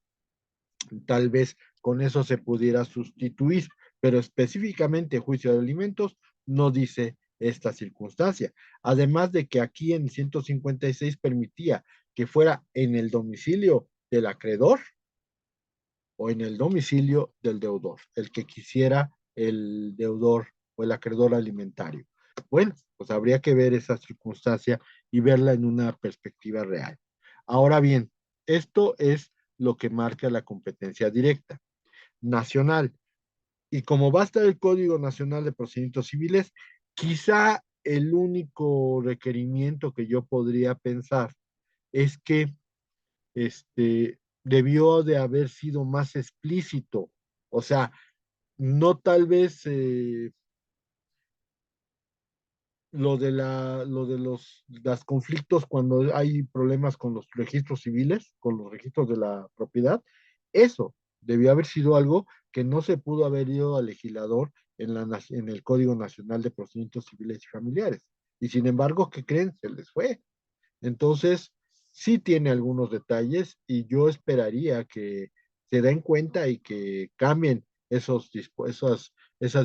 [SPEAKER 1] tal vez con eso se pudiera sustituir, pero específicamente juicio de alimentos no dice esta circunstancia. Además de que aquí en 156 permitía que fuera en el domicilio del acreedor o en el domicilio del deudor, el que quisiera el deudor o el acreedor alimentario. Bueno, pues habría que ver esa circunstancia y verla en una perspectiva real. Ahora bien, esto es lo que marca la competencia directa nacional. Y como va a estar el Código Nacional de Procedimientos Civiles, quizá el único requerimiento que yo podría pensar es que debió de haber sido más explícito. O sea, no tal vez lo de los conflictos cuando hay problemas con los registros civiles, con los registros de la propiedad, eso debió haber sido algo que no se pudo haber ido al legislador en el Código Nacional de Procedimientos Civiles y Familiares. Y sin embargo, ¿qué creen? Se les fue. Entonces, sí tiene algunos detalles y yo esperaría que se den cuenta y que cambien esas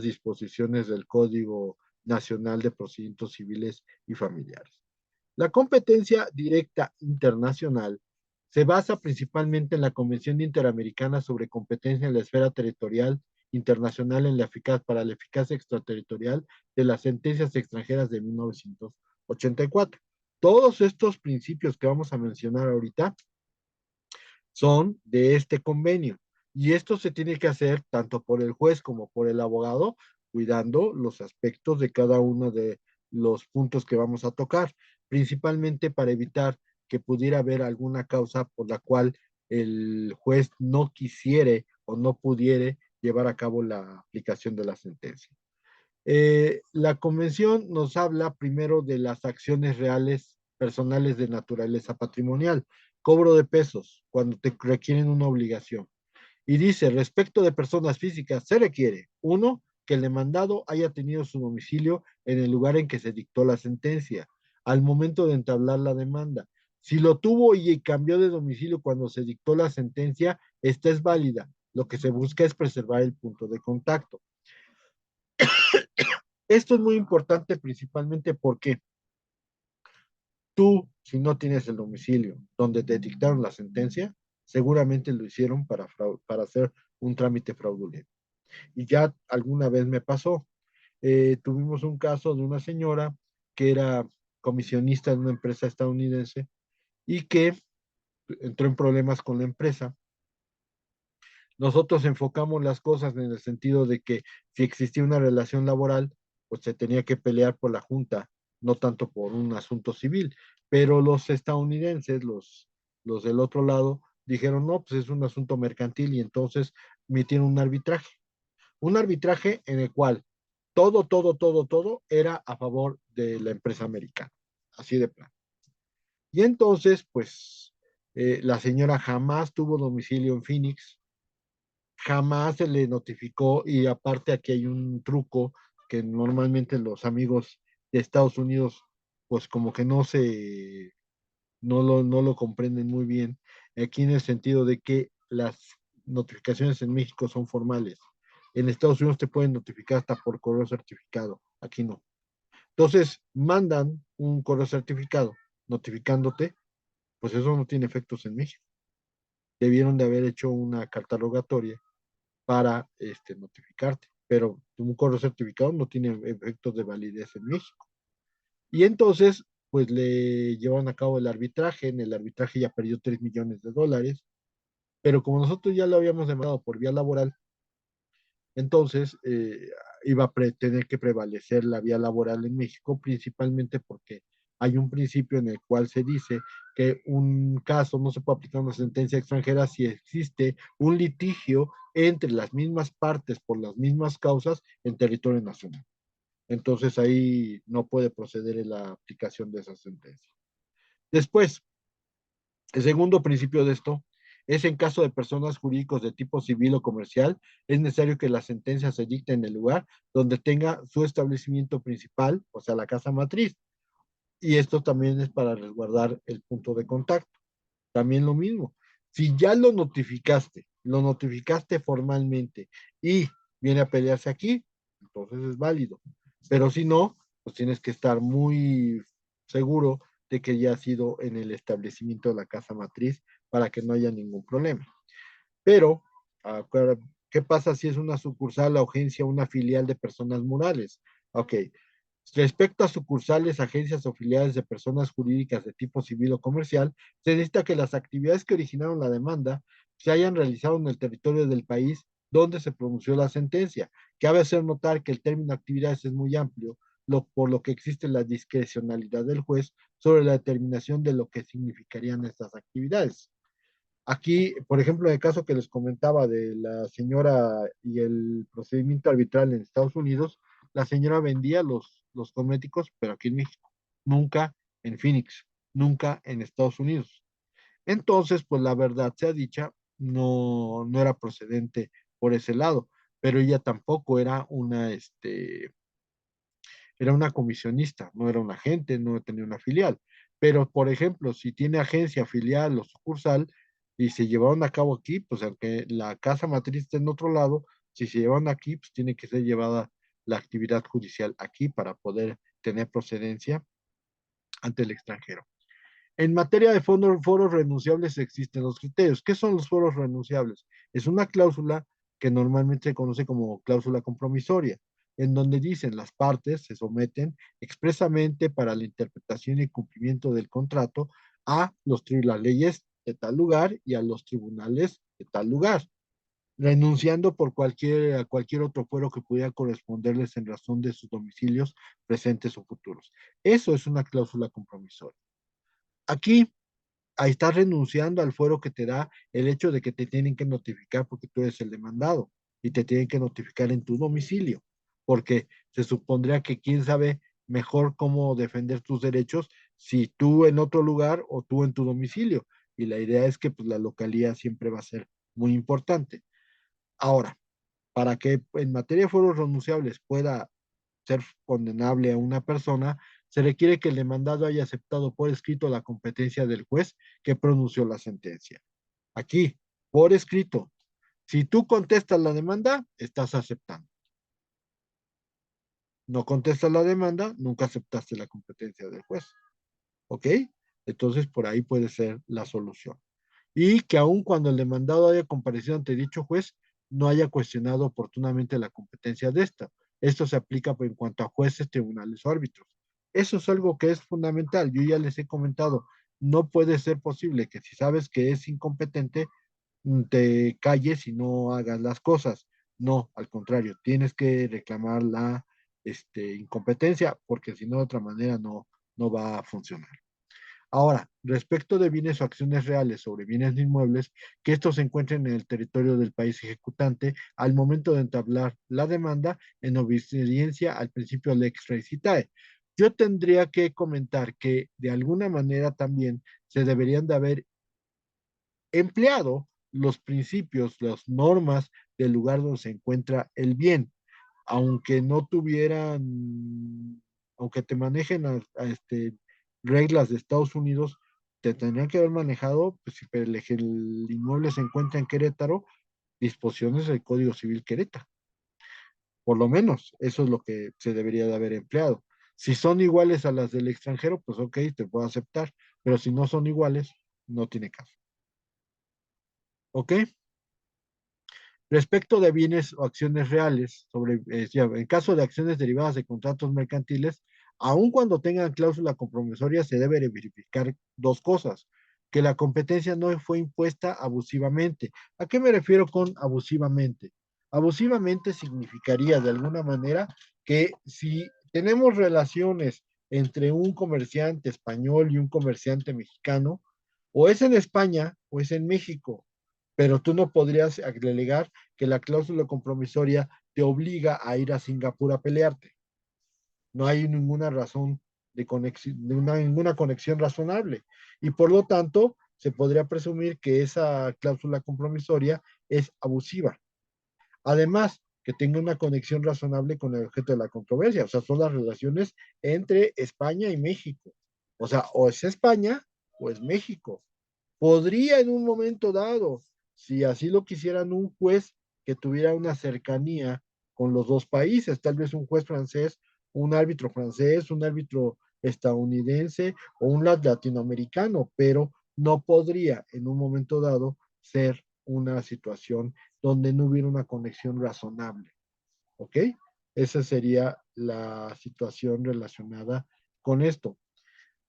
[SPEAKER 1] disposiciones del Código Nacional de Procedimientos Civiles y Familiares. La competencia directa internacional se basa principalmente en la Convención Interamericana sobre Competencia en la Esfera Territorial Internacional para la eficacia extraterritorial de las sentencias extranjeras de 1984. Todos estos principios que vamos a mencionar ahorita son de este convenio y esto se tiene que hacer tanto por el juez como por el abogado, cuidando los aspectos de cada uno de los puntos que vamos a tocar, principalmente para evitar que pudiera haber alguna causa por la cual el juez no quisiere o no pudiere llevar a cabo la aplicación de la sentencia. La convención nos habla primero de las acciones reales personales de naturaleza patrimonial, cobro de pesos cuando te requieren una obligación. Y dice, respecto de personas físicas, se requiere, uno, que el demandado haya tenido su domicilio en el lugar en que se dictó la sentencia, al momento de entablar la demanda. Si lo tuvo y cambió de domicilio cuando se dictó la sentencia, esta es válida. Lo que se busca es preservar el punto de contacto. Esto es muy importante principalmente porque tú, si no tienes el domicilio donde te dictaron la sentencia, seguramente lo hicieron para hacer un trámite fraudulento. Y ya alguna vez me pasó. Tuvimos un caso de una señora que era comisionista de una empresa estadounidense y que entró en problemas con la empresa. Nosotros enfocamos las cosas en el sentido de que si existía una relación laboral, pues se tenía que pelear por la junta, no tanto por un asunto civil. Pero los estadounidenses, los del otro lado, dijeron, no, pues es un asunto mercantil y entonces emitieron un arbitraje. Un arbitraje en el cual todo era a favor de la empresa americana. Así de plano. Y entonces, pues, la señora jamás tuvo domicilio en Phoenix, jamás se le notificó y aparte aquí hay un truco que normalmente los amigos de Estados Unidos, pues como que no lo comprenden muy bien, aquí en el sentido de que las notificaciones en México son formales. En Estados Unidos te pueden notificar hasta por correo certificado, aquí no. Entonces, mandan un correo certificado notificándote, pues eso no tiene efectos en México. Debieron de haber hecho una carta rogatoria para notificarte, pero un correo certificado no tiene efectos de validez en México. Y entonces, pues le llevaron a cabo el arbitraje, en el arbitraje ya perdió $3 millones, pero como nosotros ya lo habíamos demandado por vía laboral, entonces iba a tener que prevalecer la vía laboral en México, principalmente porque hay un principio en el cual se dice que un caso no se puede aplicar una sentencia extranjera si existe un litigio entre las mismas partes por las mismas causas en territorio nacional. Entonces ahí no puede proceder en la aplicación de esa sentencia. Después, el segundo principio de esto es en caso de personas jurídicos de tipo civil o comercial, es necesario que la sentencia se dicte en el lugar donde tenga su establecimiento principal, o sea, la casa matriz. Y esto también es para resguardar el punto de contacto. También lo mismo. Si ya lo notificaste formalmente y viene a pelearse aquí, entonces es válido. Pero si no, pues tienes que estar muy seguro de que ya ha sido en el establecimiento de la casa matriz para que no haya ningún problema. Pero, ¿qué pasa si es una sucursal, la agencia, una filial de personas morales? Ok, respecto a sucursales, agencias o filiales de personas jurídicas de tipo civil o comercial, se necesita que las actividades que originaron la demanda se hayan realizado en el territorio del país donde se pronunció la sentencia. Cabe hacer notar que el término actividades es muy amplio, por lo que existe la discrecionalidad del juez sobre la determinación de lo que significarían estas actividades. Aquí, por ejemplo, en el caso que les comentaba de la señora y el procedimiento arbitral en Estados Unidos, la señora vendía los cosméticos, pero aquí en México, nunca en Phoenix, nunca en Estados Unidos. Entonces, pues la verdad sea dicha, no era procedente por ese lado, pero ella tampoco era una comisionista, no era un agente, no tenía una filial. Pero, por ejemplo, si tiene agencia, filial o sucursal y se llevaron a cabo aquí, pues aunque la casa matriz esté en otro lado, si se llevan aquí, pues tiene que ser llevada la actividad judicial aquí para poder tener procedencia ante el extranjero. En materia de foros renunciables existen los criterios. ¿Qué son los foros renunciables? Es una cláusula que normalmente se conoce como cláusula compromisoria, en donde dicen las partes se someten expresamente para la interpretación y cumplimiento del contrato a las leyes de tal lugar y a los tribunales de tal lugar, renunciando a cualquier otro fuero que pudiera corresponderles en razón de sus domicilios presentes o futuros. Eso es una cláusula compromisoria. Aquí ahí estás renunciando al fuero que te da el hecho de que te tienen que notificar porque tú eres el demandado y te tienen que notificar en tu domicilio, porque se supondría que quién sabe mejor cómo defender tus derechos si tú en otro lugar o tú en tu domicilio. Y la idea es que pues, la localidad siempre va a ser muy importante. Ahora, para que en materia de fueros renunciables pueda ser condenable a una persona, se requiere que el demandado haya aceptado por escrito la competencia del juez que pronunció la sentencia. Aquí, por escrito. Si tú contestas la demanda, estás aceptando. No contestas la demanda, nunca aceptaste la competencia del juez. ¿Ok? Entonces, por ahí puede ser la solución. Y que aun cuando el demandado haya comparecido ante dicho juez, no haya cuestionado oportunamente la competencia de esta. Esto se aplica en cuanto a jueces, tribunales o árbitros. Eso es algo que es fundamental. Yo ya les he comentado, no puede ser posible que si sabes que es incompetente, te calles y no hagas las cosas. No, al contrario, tienes que reclamar la incompetencia porque si no, de otra manera no va a funcionar. Ahora, respecto de bienes o acciones reales sobre bienes inmuebles, que estos se encuentren en el territorio del país ejecutante al momento de entablar la demanda en obediencia al principio lex recitae.
[SPEAKER 2] yo tendría que comentar que de alguna manera también se deberían de haber empleado los principios, las normas del lugar donde se encuentra el bien, aunque no tuvieran, aunque te manejen reglas de Estados Unidos, te tendrían que haber manejado, pues si el inmueble se encuentra en Querétaro, disposiciones del Código Civil Querétaro. Por lo menos, eso es lo que se debería de haber empleado. Si son iguales a las del extranjero, pues ok, te puedo aceptar, pero si no son iguales, no tiene caso. ¿Ok? Respecto de bienes o acciones reales, en caso de acciones derivadas de contratos mercantiles, aun cuando tengan cláusula compromisoria, se debe verificar dos cosas: que la competencia no fue impuesta abusivamente. ¿A qué me refiero con abusivamente? Abusivamente significaría de alguna manera que si tenemos relaciones entre un comerciante español y un comerciante mexicano, o es en España o es en México, pero tú no podrías alegar que la cláusula compromisoria te obliga a ir a Singapur a pelearte. No hay ninguna razón de conexión, ninguna conexión razonable. Y por lo tanto, se podría presumir que esa cláusula compromisoria es abusiva. Además, que tenga una conexión razonable con el objeto de la controversia, o sea, son las relaciones entre España y México. O sea, o es España o es México. Podría en un momento dado, si así lo quisieran, un juez que tuviera una cercanía con los dos países, tal vez un juez francés, un árbitro francés, un árbitro estadounidense o un latinoamericano, pero no podría en un momento dado ser una situación donde no hubiera una conexión razonable. ¿Ok? Esa sería la situación relacionada con esto.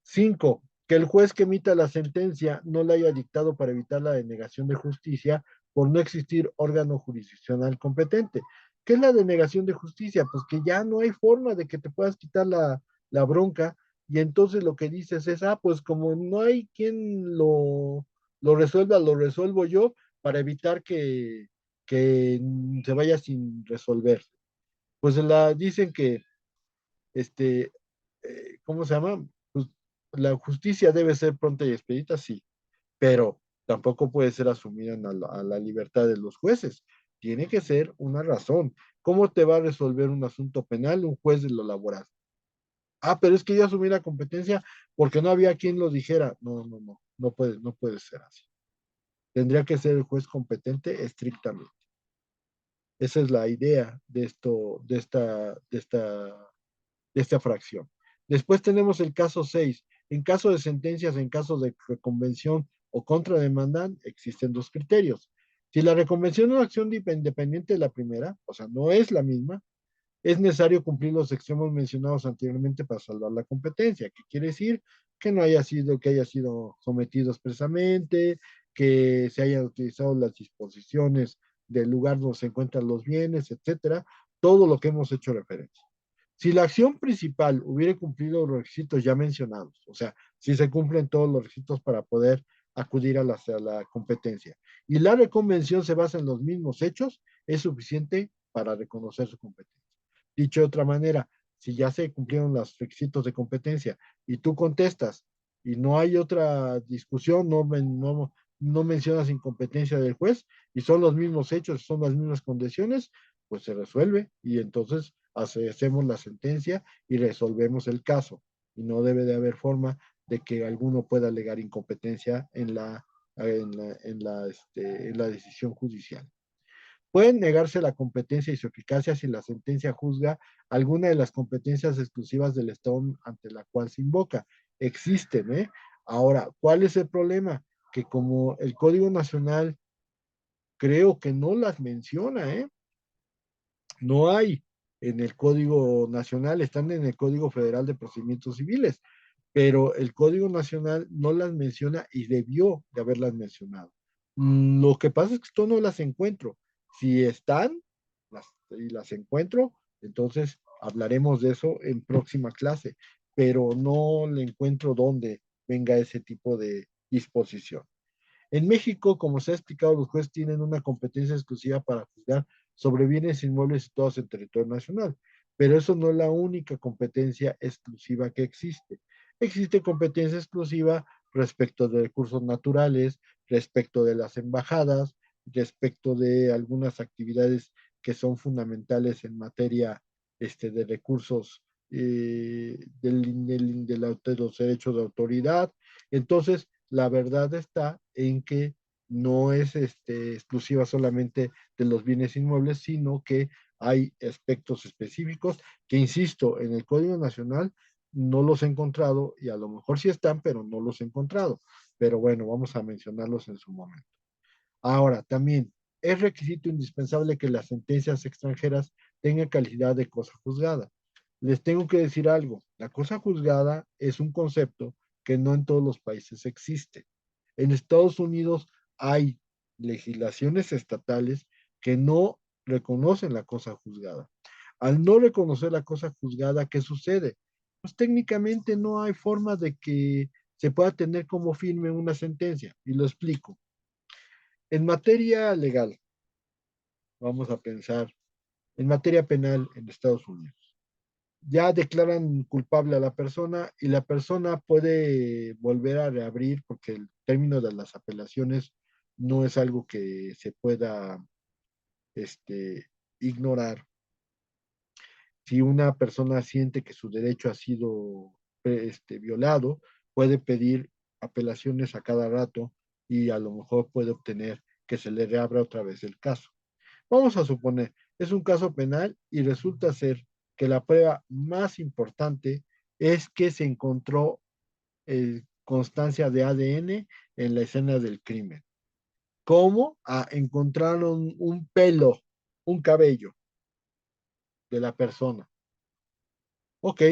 [SPEAKER 2] 5. Que el juez que emita la sentencia no la haya dictado para evitar la denegación de justicia por no existir órgano jurisdiccional competente. ¿Qué es la denegación de justicia? Pues que ya no hay forma de que te puedas quitar la bronca y entonces lo que dices es, pues como no hay quien lo resuelva, lo resuelvo yo para evitar que se vaya sin resolver. Pues dicen que este, ¿cómo se llama? Pues la justicia debe ser pronta y expedita, sí, pero tampoco puede ser asumida a la libertad de los jueces. Tiene que ser una razón. ¿Cómo te va a resolver un asunto penal un juez de lo laboral? Pero es que yo asumí la competencia porque no había quien lo dijera. No, no, no, no puede ser así. Tendría que ser el juez competente estrictamente. Esa es la idea de esto, de esta fracción. Después tenemos el caso 6. En caso de sentencias, en caso de reconvención o contrademanda, existen dos criterios. Si la reconvención es una acción independiente de la primera, o sea, no es la misma, es necesario cumplir los extremos mencionados anteriormente para salvar la competencia. ¿Qué quiere decir? Que haya sido sometido expresamente, que se hayan utilizado las disposiciones del lugar donde se encuentran los bienes, etcétera, todo lo que hemos hecho referencia. Si la acción principal hubiera cumplido los requisitos ya mencionados, o sea, si se cumplen todos los requisitos para poder acudir a la competencia, y la reconvención se basa en los mismos hechos, es suficiente para reconocer su competencia. Dicho de otra manera, si ya se cumplieron los requisitos de competencia y tú contestas y no hay otra discusión, no mencionas incompetencia del juez y son los mismos hechos, son las mismas condiciones, pues se resuelve y entonces hacemos la sentencia y resolvemos el caso. Y no debe de haber forma de que alguno pueda alegar incompetencia en la decisión judicial. Pueden negarse la competencia y su eficacia si la sentencia juzga alguna de las competencias exclusivas del Estado ante la cual se invoca. Existen, ¿eh? Ahora, ¿cuál es el problema? Que como el Código Nacional creo que no las menciona, ¿eh? No hay en el Código Nacional, están en el Código Federal de Procedimientos Civiles, pero el Código Nacional no las menciona y debió de haberlas mencionado. Lo que pasa es que esto no las encuentro. Si están y las encuentro, entonces hablaremos de eso en próxima clase, pero no le encuentro dónde venga ese tipo de disposición. En México, como se ha explicado, los jueces tienen una competencia exclusiva para juzgar sobre bienes inmuebles situados en territorio nacional. pero eso no es la única competencia exclusiva que existe. Existe competencia exclusiva respecto de recursos naturales, respecto de las embajadas, respecto de algunas actividades que son fundamentales en materia de recursos de los derechos de autoridad. Entonces, la verdad está en que no es exclusiva solamente de los bienes inmuebles, sino que hay aspectos específicos que, insisto, en el Código Nacional no los he encontrado y a lo mejor sí están, pero no los he encontrado. Pero bueno, vamos a mencionarlos en su momento. Ahora, también es requisito indispensable que las sentencias extranjeras tengan calidad de cosa juzgada. Les tengo que decir algo, la cosa juzgada es un concepto que no en todos los países existe. En Estados Unidos hay legislaciones estatales que no reconocen la cosa juzgada. Al no reconocer la cosa juzgada, ¿qué sucede? Pues técnicamente no hay forma de que se pueda tener como firme una sentencia. Y lo explico. En materia legal, vamos a pensar, en materia penal en Estados Unidos, ya declaran culpable a la persona y la persona puede volver a reabrir porque el término de las apelaciones no es algo que se pueda ignorar. Si una persona siente que su derecho ha sido violado, puede pedir apelaciones a cada rato y a lo mejor puede obtener que se le reabra otra vez el caso. Vamos a suponer, es un caso penal y resulta ser que la prueba más importante es que se encontró constancia de ADN en la escena del crimen. ¿Cómo? Encontraron un pelo, un cabello de la persona. Ok,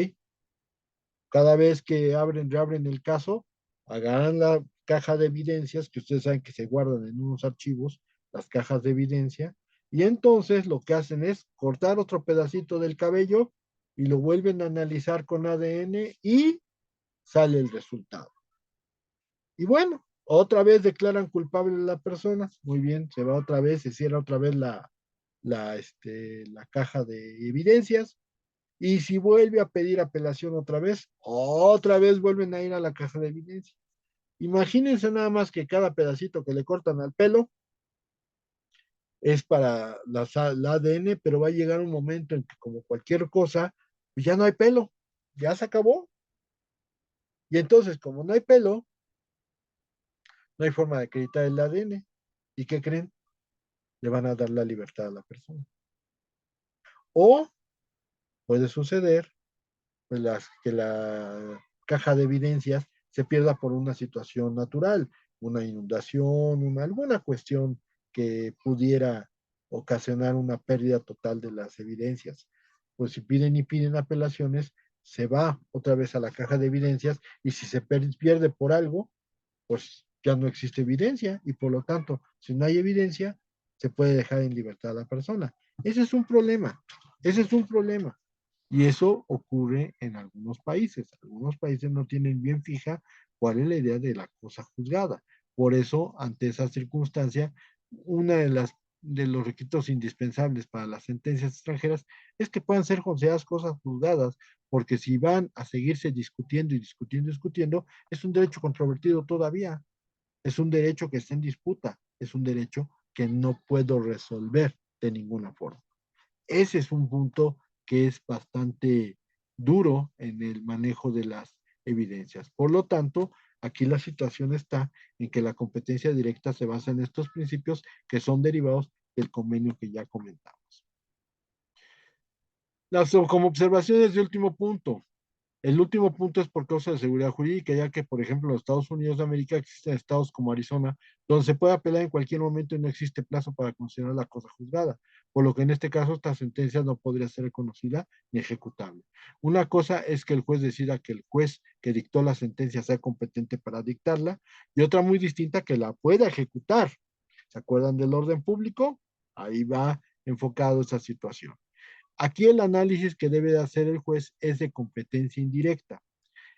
[SPEAKER 2] cada vez que reabren el caso, agarran la caja de evidencias, que ustedes saben que se guardan en unos archivos, las cajas de evidencia, y entonces lo que hacen es cortar otro pedacito del cabello y lo vuelven a analizar con ADN y sale el resultado. Y bueno, otra vez declaran culpable a la persona, muy bien, se va otra vez, se cierra otra vez la caja de evidencias, y si vuelve a pedir apelación otra vez vuelven a ir a la caja de evidencia. Imagínense nada más que cada pedacito que le cortan al pelo es para la ADN, pero va a llegar un momento en que, como cualquier cosa, pues ya no hay pelo, ya se acabó. Y entonces, como no hay pelo, no hay forma de acreditar el ADN. ¿Y qué creen? Le van a dar la libertad a la persona. O puede suceder pues, que la caja de evidencias se pierda por una situación natural, una inundación, alguna cuestión que pudiera ocasionar una pérdida total de las evidencias. Pues si piden y piden apelaciones, se va otra vez a la caja de evidencias y si se pierde por algo, pues ya no existe evidencia y por lo tanto, si no hay evidencia, se puede dejar en libertad a la persona. Ese es un problema, ese es un problema. Y eso ocurre en algunos países. Algunos países no tienen bien fija cuál es la idea de la cosa juzgada. Por eso, ante esa circunstancia, una de los requisitos indispensables para las sentencias extranjeras es que puedan ser consideradas cosas juzgadas, porque si van a seguirse discutiendo y discutiendo y discutiendo, es un derecho controvertido todavía, es un derecho que está en disputa, es un derecho que no puedo resolver de ninguna forma. Ese es un punto que es bastante duro en el manejo de las evidencias. Por lo tanto, aquí la situación está en que la competencia directa se basa en estos principios que son derivados del convenio que ya comentamos. Como observaciones de último punto, el último punto es por causa de seguridad jurídica, ya que, por ejemplo, en los Estados Unidos de América existen estados como Arizona, donde se puede apelar en cualquier momento y no existe plazo para considerar la cosa juzgada, por lo que en este caso esta sentencia no podría ser reconocida ni ejecutable. Una cosa es que el juez decida que el juez que dictó la sentencia sea competente para dictarla, y otra muy distinta que la pueda ejecutar. ¿Se acuerdan del orden público? Ahí va enfocado esa situación. Aquí el análisis que debe de hacer el juez es de competencia indirecta.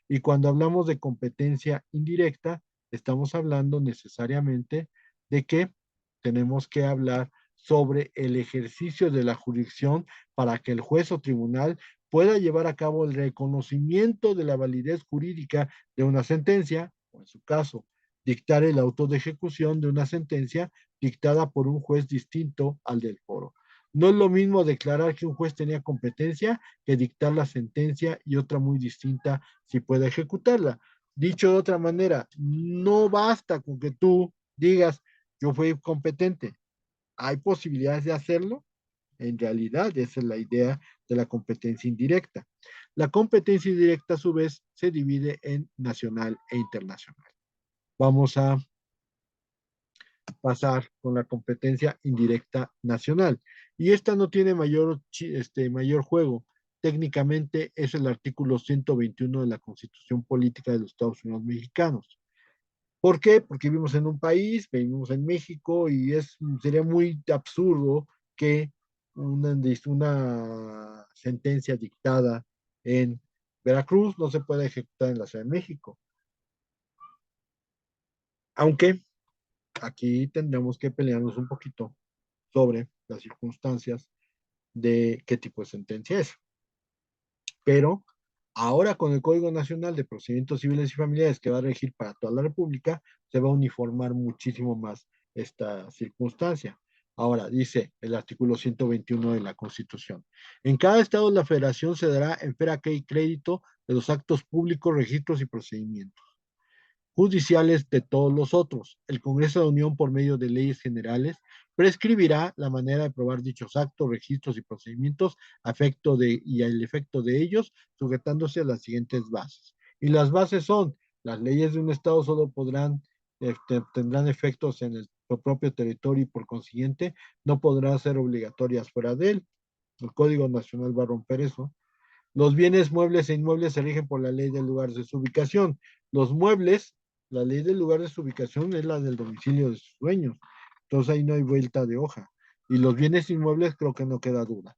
[SPEAKER 2] Y cuando hablamos de competencia indirecta, estamos hablando necesariamente de que tenemos que hablar sobre el ejercicio de la jurisdicción para que el juez o tribunal pueda llevar a cabo el reconocimiento de la validez jurídica de una sentencia, o en su caso, dictar el auto de ejecución de una sentencia dictada por un juez distinto al del foro. No es lo mismo declarar que un juez tenía competencia que dictar la sentencia y otra muy distinta si puede ejecutarla. Dicho de otra manera, no basta con que tú digas, yo fui competente. ¿Hay posibilidades de hacerlo? En realidad, esa es la idea de la competencia indirecta. La competencia indirecta, a su vez, se divide en nacional e internacional. Vamos a pasar con la competencia indirecta nacional. Y esta no tiene mayor juego. Técnicamente es el artículo 121 de la Constitución Política de los Estados Unidos Mexicanos. ¿Por qué? Porque vivimos en un país, vivimos en México y sería muy absurdo que una sentencia dictada en Veracruz no se pueda ejecutar en la Ciudad de México. Aunque aquí tendremos que pelearnos un poquito sobre las circunstancias de qué tipo de sentencia es. Pero ahora con el Código Nacional de Procedimientos Civiles y Familiares que va a regir para toda la República, se va a uniformar muchísimo más esta circunstancia. Ahora, dice el artículo 121 de la Constitución. En cada estado de la federación se dará en fera y crédito de los actos públicos, registros y procedimientos judiciales de todos los otros. El Congreso de la Unión, por medio de leyes generales, prescribirá la manera de aprobar dichos actos, registros y procedimientos y al efecto de ellos, sujetándose a las siguientes bases. Y las bases son, las leyes de un Estado solo tendrán efectos en el propio territorio y por consiguiente no podrán ser obligatorias fuera de él. El Código Nacional va a romper eso. Los bienes muebles e inmuebles se rigen por la ley del lugar de su ubicación. Los muebles, la ley del lugar de su ubicación es la del domicilio de sus dueños. Entonces ahí no hay vuelta de hoja. Y los bienes inmuebles creo que no queda duda.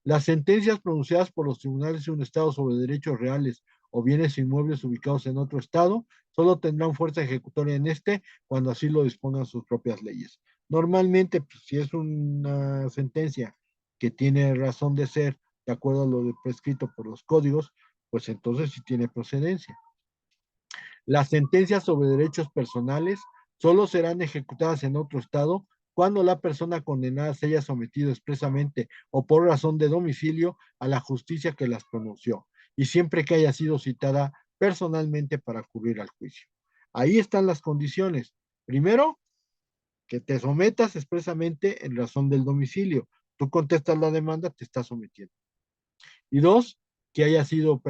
[SPEAKER 2] Las sentencias pronunciadas por los tribunales de un estado sobre derechos reales o bienes inmuebles ubicados en otro estado solo tendrán fuerza ejecutoria en este cuando así lo dispongan sus propias leyes. Normalmente, pues, si es una sentencia que tiene razón de ser de acuerdo a lo prescrito por los códigos, pues entonces sí tiene procedencia. Las sentencias sobre derechos personales solo serán ejecutadas en otro estado cuando la persona condenada se haya sometido expresamente o por razón de domicilio a la justicia que las pronunció y siempre que haya sido citada personalmente para acudir al juicio. Ahí están las condiciones. Primero, que te sometas expresamente en razón del domicilio. Tú contestas la demanda, te estás sometiendo. Y dos, que haya sido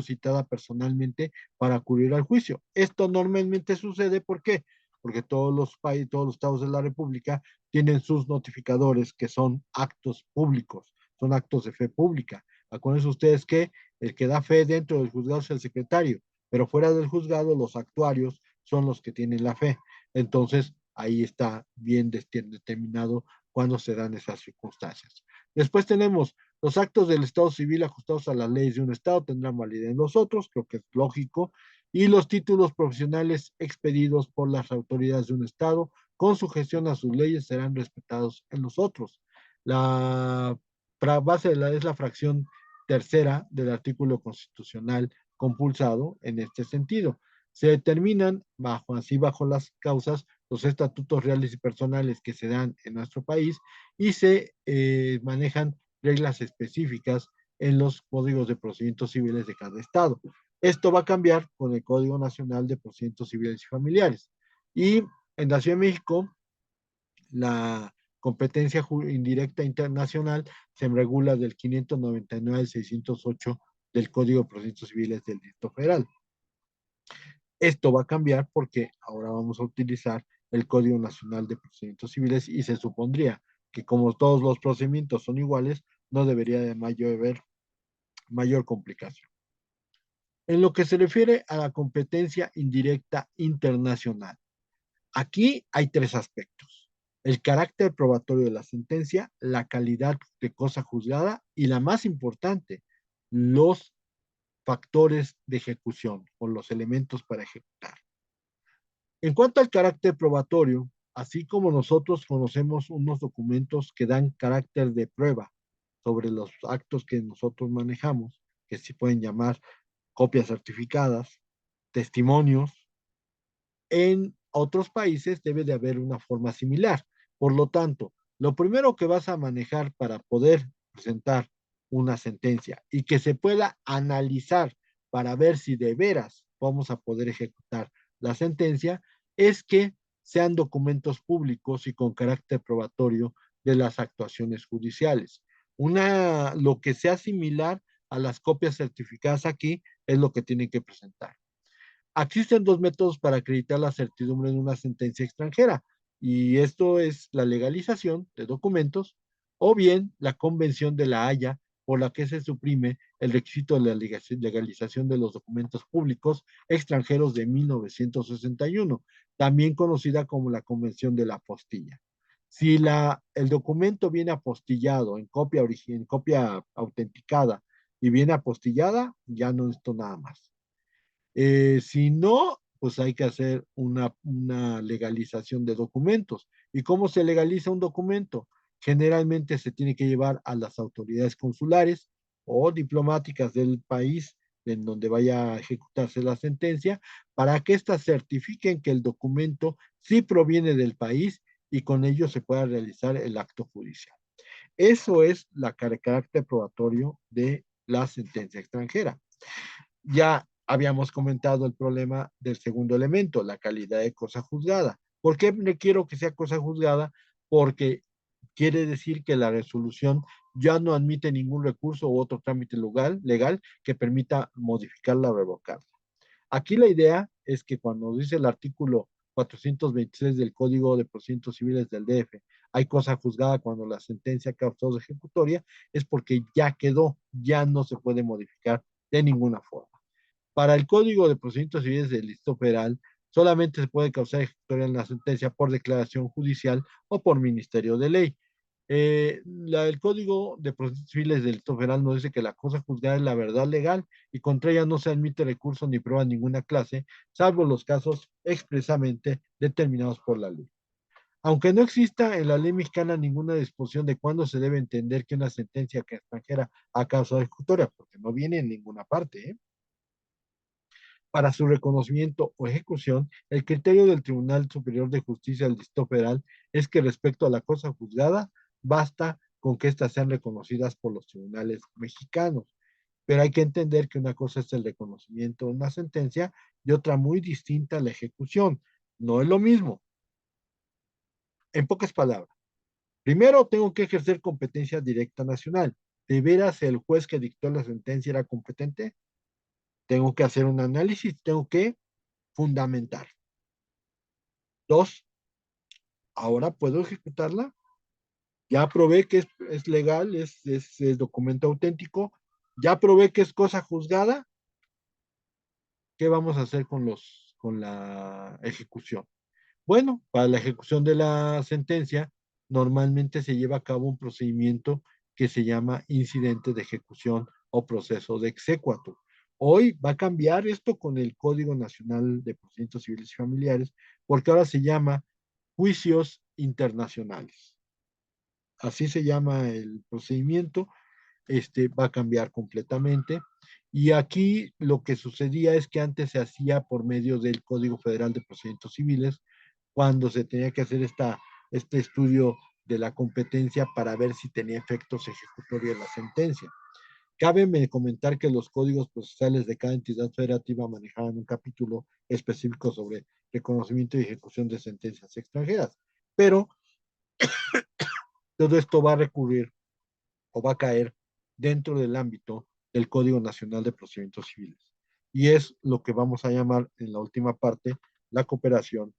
[SPEAKER 2] citada personalmente para acudir al juicio. Esto normalmente sucede, ¿por qué? Porque todos los países, todos los estados de la República tienen sus notificadores que son actos públicos, son actos de fe pública. Acuérdense ustedes que el que da fe dentro del juzgado es el secretario, pero fuera del juzgado los actuarios son los que tienen la fe. Entonces, ahí está bien determinado cuando se dan esas circunstancias. Después tenemos los actos del Estado civil ajustados a las leyes de un Estado tendrán validez en los otros, creo que es lógico, y los títulos profesionales expedidos por las autoridades de un Estado con sujeción a sus leyes serán respetados en los otros. La base es la fracción tercera del artículo constitucional compulsado en este sentido. Se determinan bajo las causas los estatutos reales y personales que se dan en nuestro país y se manejan reglas específicas en los códigos de procedimientos civiles de cada estado. Esto va a cambiar con el Código Nacional de Procedimientos Civiles y Familiares. Y en la Ciudad de México, la competencia indirecta internacional se regula del 599 al 608 del Código de Procedimientos Civiles del Distrito Federal. Esto va a cambiar porque ahora vamos a utilizar el Código Nacional de Procedimientos Civiles y se supondría que como todos los procedimientos son iguales, no debería de haber mayor complicación. En lo que se refiere a la competencia indirecta internacional, aquí hay tres aspectos. El carácter probatorio de la sentencia, la calidad de cosa juzgada y la más importante, los factores de ejecución o los elementos para ejecutar. En cuanto al carácter probatorio, así como nosotros conocemos unos documentos que dan carácter de prueba sobre los actos que nosotros manejamos, que se pueden llamar copias certificadas, testimonios, en otros países debe de haber una forma similar. Por lo tanto, lo primero que vas a manejar para poder presentar una sentencia y que se pueda analizar para ver si de veras vamos a poder ejecutar la sentencia es que sean documentos públicos y con carácter probatorio de las actuaciones judiciales. Lo que sea similar a las copias certificadas aquí es lo que tienen que presentar. Existen dos métodos para acreditar la certidumbre de una sentencia extranjera, y esto es la legalización de documentos o bien la Convención de la Haya, por la que se suprime el requisito de la legalización de los documentos públicos extranjeros de 1961, también conocida como la Convención de la Apostilla. Si el documento viene apostillado en copia autenticada y viene apostillada, ya no necesito nada más. Si no, pues hay que hacer una legalización de documentos. ¿Y cómo se legaliza un documento? Generalmente se tiene que llevar a las autoridades consulares o diplomáticas del país en donde vaya a ejecutarse la sentencia para que éstas certifiquen que el documento sí proviene del país y con ello se pueda realizar el acto judicial. Eso es el carácter probatorio de la sentencia extranjera. Ya habíamos comentado el problema del segundo elemento, la calidad de cosa juzgada. ¿Por qué le quiero que sea cosa juzgada? Porque quiere decir que la resolución ya no admite ningún recurso u otro trámite legal que permita modificarla o revocarla. Aquí la idea es que cuando dice el artículo 426 del Código de Procedimientos Civiles del DF, hay cosa juzgada cuando la sentencia causó ejecutoria, es porque ya quedó, ya no se puede modificar de ninguna forma. Para el Código de Procedimientos Civiles del Distrito Federal, solamente se puede causar ejecutoria en la sentencia por declaración judicial o por ministerio de ley. El Código de Procedimientos Civiles del Distrito Federal nos dice que la cosa juzgada es la verdad legal y contra ella no se admite recurso ni prueba de ninguna clase, salvo los casos expresamente determinados por la ley. Aunque no exista en la ley mexicana ninguna disposición de cuándo se debe entender que una sentencia extranjera ha causado ejecutoria, porque no viene en ninguna parte, ¿eh? Para su reconocimiento o ejecución, el criterio del Tribunal Superior de Justicia del Distrito Federal es que respecto a la cosa juzgada, basta con que éstas sean reconocidas por los tribunales mexicanos. Pero hay que entender que una cosa es el reconocimiento de una sentencia y otra muy distinta la ejecución. No es lo mismo. En pocas palabras, primero tengo que ejercer competencia directa nacional. ¿De veras el juez que dictó la sentencia era competente? Tengo que hacer un análisis, tengo que fundamentar. Dos, ahora puedo ejecutarla. Ya probé que es legal, es documento auténtico. Ya probé que es cosa juzgada. ¿Qué vamos a hacer con la ejecución? Bueno, para la ejecución de la sentencia, normalmente se lleva a cabo un procedimiento que se llama incidente de ejecución o proceso de exequatur. Hoy va a cambiar esto con el Código Nacional de Procedimientos Civiles y Familiares, porque ahora se llama juicios internacionales. Así se llama el procedimiento, va a cambiar completamente. Y aquí lo que sucedía es que antes se hacía por medio del Código Federal de Procedimientos Civiles, cuando se tenía que hacer este estudio de la competencia para ver si tenía efectos ejecutorios la sentencia. Cabe comentar que los códigos procesales de cada entidad federativa manejaban un capítulo específico sobre reconocimiento y ejecución de sentencias extranjeras, pero todo esto va a recurrir o va a caer dentro del ámbito del Código Nacional de Procedimientos Civiles. Y es lo que vamos a llamar en la última parte la cooperación,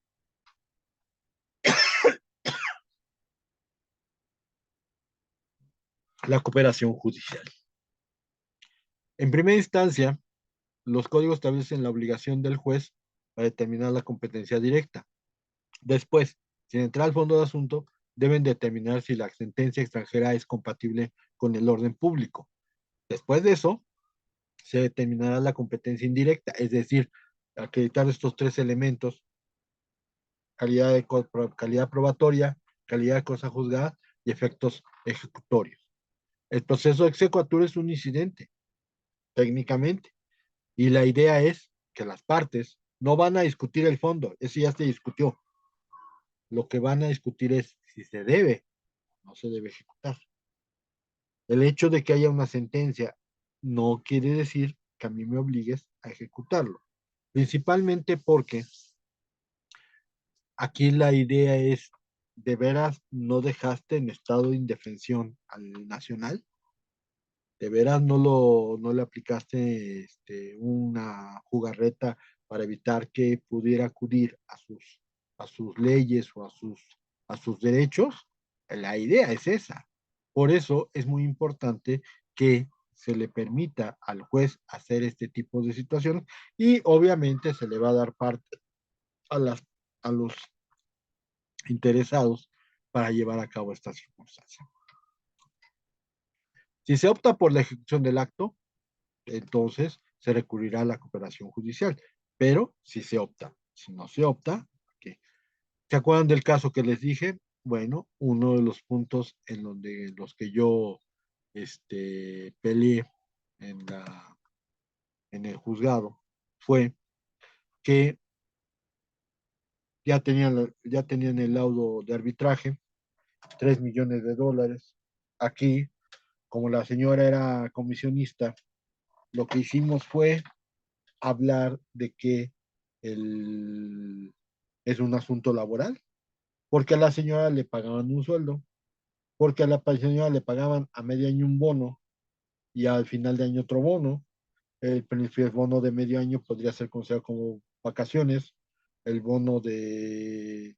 [SPEAKER 2] la cooperación judicial. En primera instancia, los códigos establecen la obligación del juez para determinar la competencia directa. Después, sin entrar al fondo del asunto, deben determinar si la sentencia extranjera es compatible con el orden público. Después de eso, se determinará la competencia indirecta, es decir, acreditar estos tres elementos calidad probatoria, calidad de cosa juzgada y efectos ejecutorios. El proceso de exequatur es un incidente, técnicamente, y la idea es que las partes no van a discutir el fondo, ese ya se discutió. Lo que van a discutir es si se debe o no se debe ejecutar. El hecho de que haya una sentencia no quiere decir que a mí me obligues a ejecutarlo, principalmente porque aquí la idea es, ¿de veras no dejaste en estado de indefensión al nacional? ¿De veras no le aplicaste una jugarreta para evitar que pudiera acudir a sus leyes o a sus derechos? La idea es esa. Por eso es muy importante que se le permita al juez hacer este tipo de situaciones y obviamente se le va a dar parte a, a los interesados para llevar a cabo esta circunstancia. Si se opta por la ejecución del acto, entonces se recurrirá a la cooperación judicial. Pero si se opta, si no se opta, ¿qué? ¿Se acuerdan del caso que les dije? Bueno, uno de los puntos en donde los que yo peleé en, en el juzgado fue que ya tenían el laudo de arbitraje, 3 millones de dólares. Aquí, como la señora era comisionista, lo que hicimos fue hablar de que el, es un asunto laboral, porque a la señora le pagaban un sueldo, porque a la señora le pagaban a medio año un bono y al final de año otro bono. El bono de medio año podría ser considerado como vacaciones, el bono de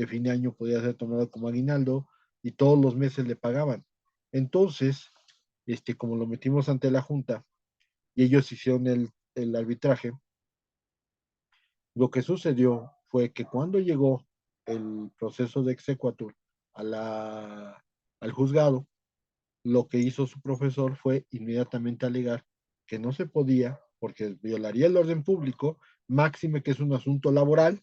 [SPEAKER 2] fin de año podría ser tomado como aguinaldo y todos los meses le pagaban. Entonces, como lo metimos ante la Junta y ellos hicieron el arbitraje, lo que sucedió fue que cuando llegó el proceso de exequatur al juzgado, lo que hizo su profesor fue inmediatamente alegar que no se podía porque violaría el orden público, máxime que es un asunto laboral,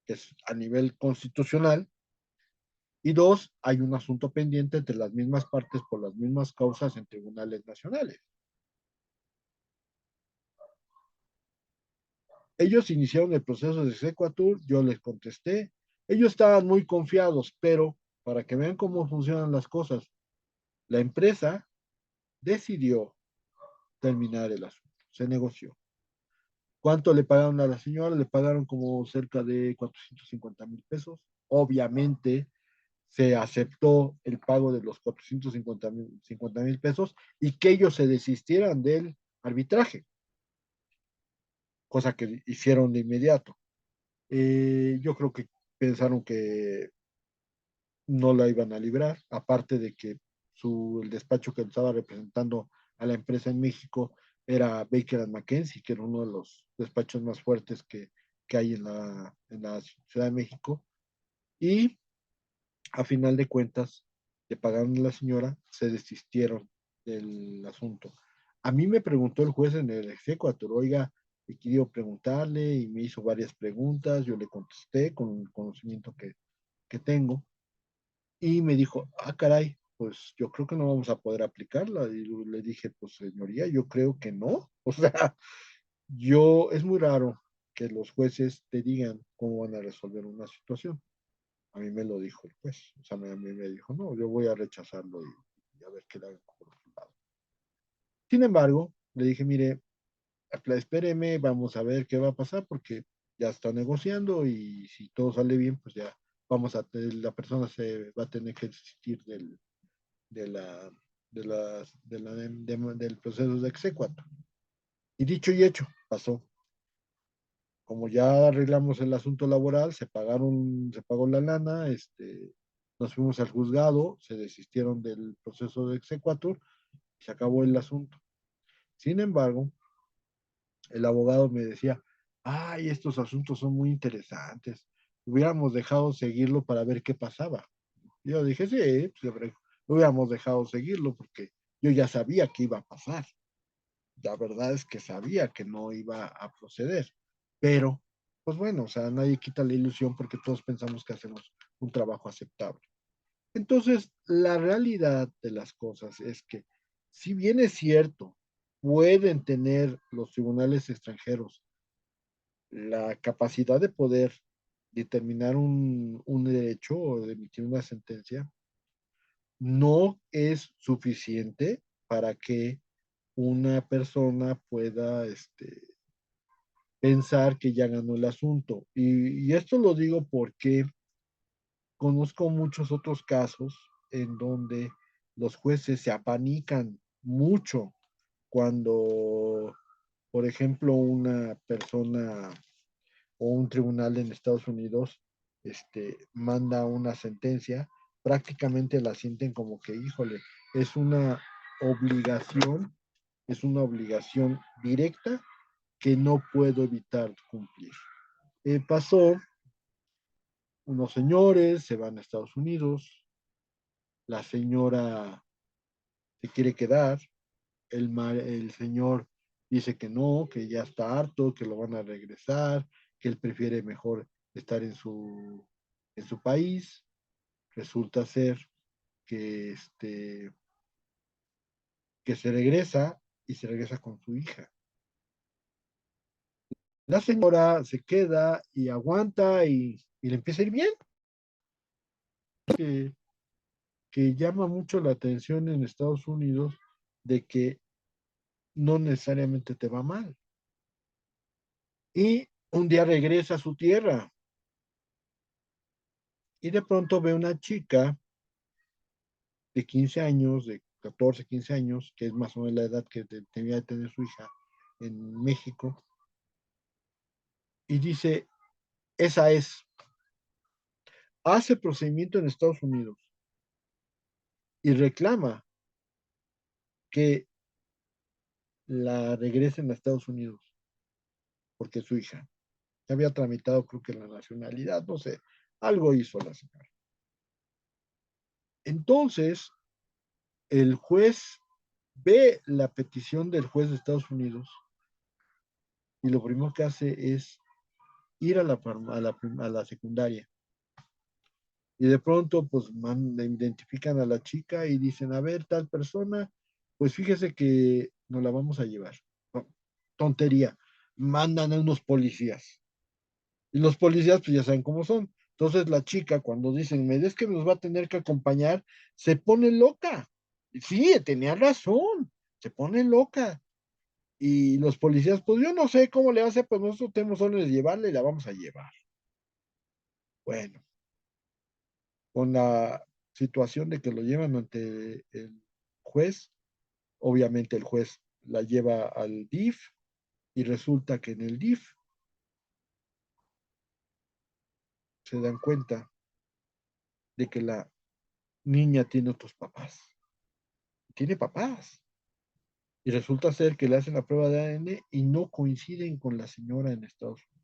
[SPEAKER 2] que es a nivel constitucional, y dos, hay un asunto pendiente entre las mismas partes por las mismas causas en tribunales nacionales. Ellos iniciaron el proceso de exequatur, yo les contesté, ellos estaban muy confiados, pero para que vean cómo funcionan las cosas, la empresa decidió terminar el asunto, se negoció. ¿Cuánto le pagaron a la señora? Le pagaron como cerca de 450,000 pesos. Obviamente se aceptó el pago de los 450,000 pesos y que ellos se desistieran del arbitraje, cosa que hicieron de inmediato. Yo creo que pensaron que no la iban a librar, aparte de que el despacho que estaba representando a la empresa en México era Baker and McKenzie, que era uno de los despachos más fuertes que hay en la Ciudad de México. Y a final de cuentas, le pagaron a la señora, se desistieron del asunto. A mí me preguntó el juez en el exequatur, oiga, he querido preguntarle y me hizo varias preguntas, yo le contesté con el conocimiento que tengo y me dijo, ah, caray, pues yo creo que no vamos a poder aplicarla. Y le dije, pues señoría, yo creo que no. O sea, es muy raro que los jueces te digan cómo van a resolver una situación. A mí me lo dijo el juez. O sea, a mí me dijo, no, yo voy a rechazarlo y a ver qué le hago por otro lado. Sin embargo, le dije, mire, espéreme, vamos a ver qué va a pasar porque ya está negociando y si todo sale bien, pues ya la persona se va a tener que desistir de la, del proceso de exequatur. Y dicho y hecho, pasó. Como ya arreglamos el asunto laboral, se pagó la lana, nos fuimos al juzgado, se desistieron del proceso de exequatur y se acabó el asunto. Sin embargo, el abogado me decía, ay, estos asuntos son muy interesantes, hubiéramos dejado seguirlo para ver qué pasaba. Y yo dije, sí, pues, hubiéramos dejado seguirlo porque yo ya sabía que iba a pasar. La verdad es que sabía que no iba a proceder, pero pues bueno, o sea, nadie quita la ilusión porque todos pensamos que hacemos un trabajo aceptable. Entonces, la realidad de las cosas es que, si bien es cierto, pueden tener los tribunales extranjeros la capacidad de poder determinar un derecho o de emitir una sentencia, no es suficiente para que una persona pueda pensar que ya ganó el asunto. Y esto lo digo porque conozco muchos otros casos en donde los jueces se apanican mucho cuando, por ejemplo, una persona o un tribunal en Estados Unidos manda una sentencia, prácticamente la sienten como que, híjole, es una obligación, es una obligación directa que no puedo evitar cumplir. Pasó, unos señores se van a Estados Unidos, la señora se quiere quedar, el señor dice que no, que ya está harto, que lo van a regresar, que él prefiere mejor estar en su país. Resulta ser que, que se regresa y se regresa con su hija. La señora se queda y aguanta y le empieza a ir bien, que, que llama mucho la atención en Estados Unidos de que no necesariamente te va mal. Y un día regresa a su tierra y de pronto ve una chica de 15 años, de 14, 15 años, que es más o menos la edad que tenía de tener su hija en México, y dice, esa es, hace procedimiento en Estados Unidos y reclama que la regresen a Estados Unidos porque es su hija. Ya había tramitado, creo que la nacionalidad, no sé, algo hizo la señora. Entonces, el juez ve la petición del juez de Estados Unidos y lo primero que hace es ir a la secundaria. Y de pronto, pues, identifican a la chica y dicen, a ver, tal persona, pues fíjese que nos la vamos a llevar. No, tontería. Mandan a unos policías. Y los policías, pues ya saben cómo son. Entonces la chica, cuando dicen, me es que nos va a tener que acompañar, se pone loca. Sí, tenía razón, se pone loca. Y los policías, pues yo no sé cómo le hace, pues nosotros tenemos órdenes de llevarla y la vamos a llevar. Bueno, con la situación de que lo llevan ante el juez, obviamente el juez la lleva al DIF y resulta que en el DIF se dan cuenta de que la niña tiene otros papás. Tiene papás. Y resulta ser que le hacen la prueba de ADN y no coinciden con la señora en Estados Unidos.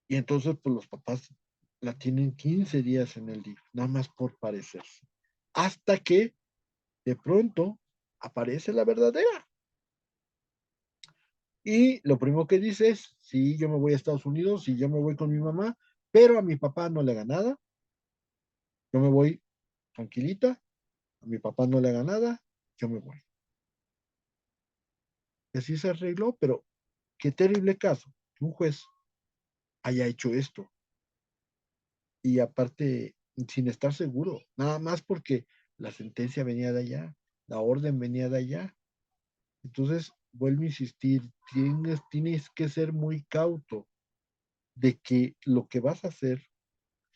[SPEAKER 2] Y entonces, pues los papás la tienen 15 días en el DIF, nada más por parecerse. Hasta que de pronto aparece la verdadera. Y lo primero que dice es, sí, yo me voy a Estados Unidos, sí, yo me voy con mi mamá, pero a mi papá no le haga nada, yo me voy tranquilita, a mi papá no le haga nada, yo me voy. Y así se arregló, pero qué terrible caso que un juez haya hecho esto. Y aparte, sin estar seguro, nada más porque la sentencia venía de allá, la orden venía de allá. Entonces, vuelvo a insistir, tienes que ser muy cauto de que lo que vas a hacer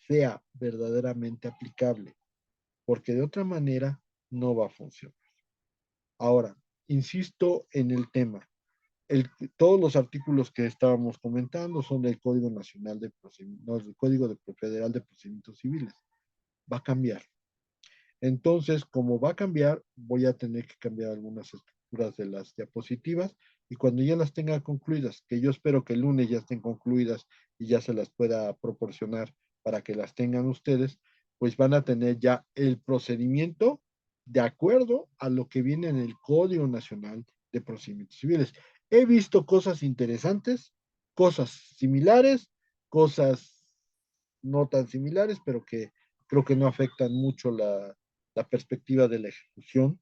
[SPEAKER 2] sea verdaderamente aplicable, porque de otra manera no va a funcionar. Ahora, insisto en el tema. Todos los artículos que estábamos comentando son del Código Nacional de Procedimientos, no, del Código Federal de Procedimientos Civiles. Va a cambiar. Entonces, como va a cambiar, voy a tener que cambiar algunas estructuras de las diapositivas y cuando ya las tenga concluidas, que yo espero que el lunes ya estén concluidas y ya se las pueda proporcionar para que las tengan ustedes, pues van a tener ya el procedimiento de acuerdo a lo que viene en el Código Nacional de Procedimientos Civiles. He visto cosas interesantes, cosas similares, cosas no tan similares, pero que creo que no afectan mucho la perspectiva de la ejecución,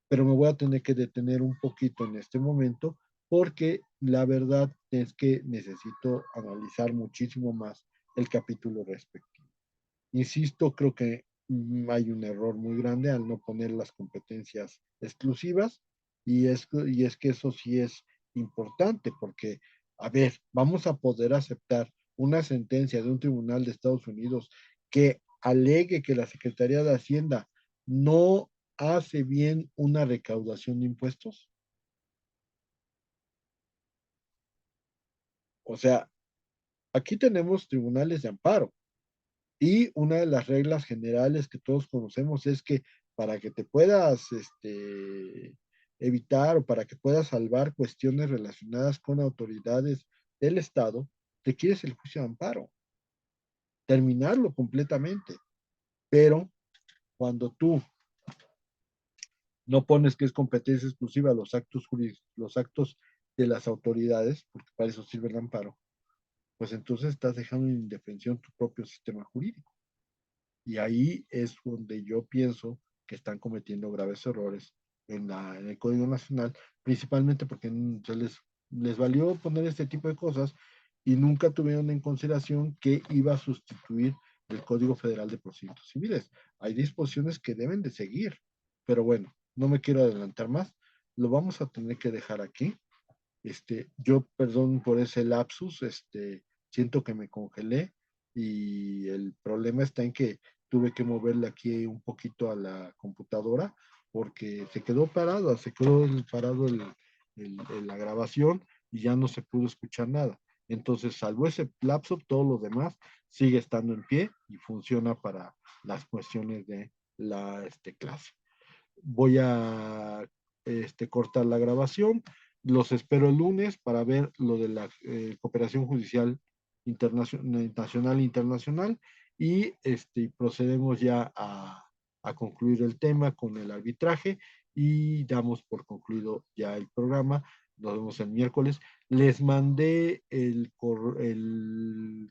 [SPEAKER 2] pero me voy a tener que detener un poquito en este momento porque la verdad es que necesito analizar muchísimo más el capítulo respectivo. Insisto, creo que hay un error muy grande al no poner las competencias exclusivas y es que eso sí es importante porque, a ver, vamos a poder aceptar una sentencia de un tribunal de Estados Unidos que alegue que la Secretaría de Hacienda no hace bien una recaudación de impuestos. O sea, aquí tenemos tribunales de amparo. Y una de las reglas generales que todos conocemos es que para que te puedas evitar o para que puedas salvar cuestiones relacionadas con autoridades del Estado, requieres el juicio de amparo, terminarlo completamente. Pero cuando tú no pones que es competencia exclusiva los actos de las autoridades, porque para eso sirve el amparo, pues entonces estás dejando en indefensión tu propio sistema jurídico. Y ahí es donde yo pienso que están cometiendo graves errores en el Código Nacional, principalmente porque les valió poner este tipo de cosas y nunca tuvieron en consideración que iba a sustituir el Código Federal de Procedimientos Civiles. Hay disposiciones que deben de seguir, pero bueno, no me quiero adelantar más. Lo vamos a tener que dejar aquí. Yo, perdón por ese lapsus, siento que me congelé y el problema está en que tuve que moverle aquí un poquito a la computadora porque se quedó parado, parado la grabación y ya no se pudo escuchar nada. Entonces, salvo ese lapso, todo lo demás sigue estando en pie y funciona para las cuestiones de la clase. Voy a cortar la grabación. Los espero el lunes para ver lo de la cooperación judicial nacional e internacional y procedemos ya a concluir el tema con el arbitraje y damos por concluido ya el programa. Nos vemos el miércoles. Les mandé el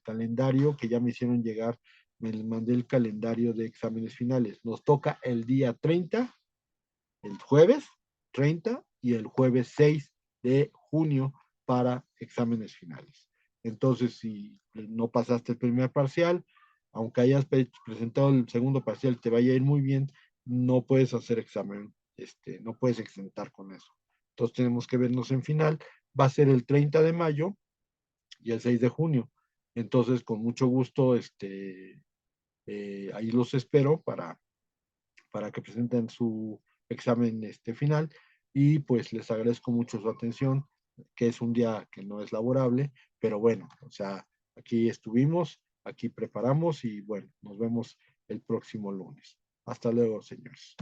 [SPEAKER 2] calendario que ya me hicieron llegar. Me mandé el calendario de exámenes finales. Nos toca el día 30, el jueves 30 y el jueves 6 de junio para exámenes finales. Entonces, si no pasaste el primer parcial, aunque hayas presentado el segundo parcial, te vaya a ir muy bien, no puedes hacer examen, no puedes exentar con eso. Entonces tenemos que vernos en final. Va a ser el 30 de mayo y el 6 de junio. Entonces, con mucho gusto, ahí los espero para que presenten su examen final y pues les agradezco mucho su atención, que es un día que no es laborable, pero bueno, o sea, aquí estuvimos, aquí preparamos y bueno, nos vemos el próximo lunes. Hasta luego, señores.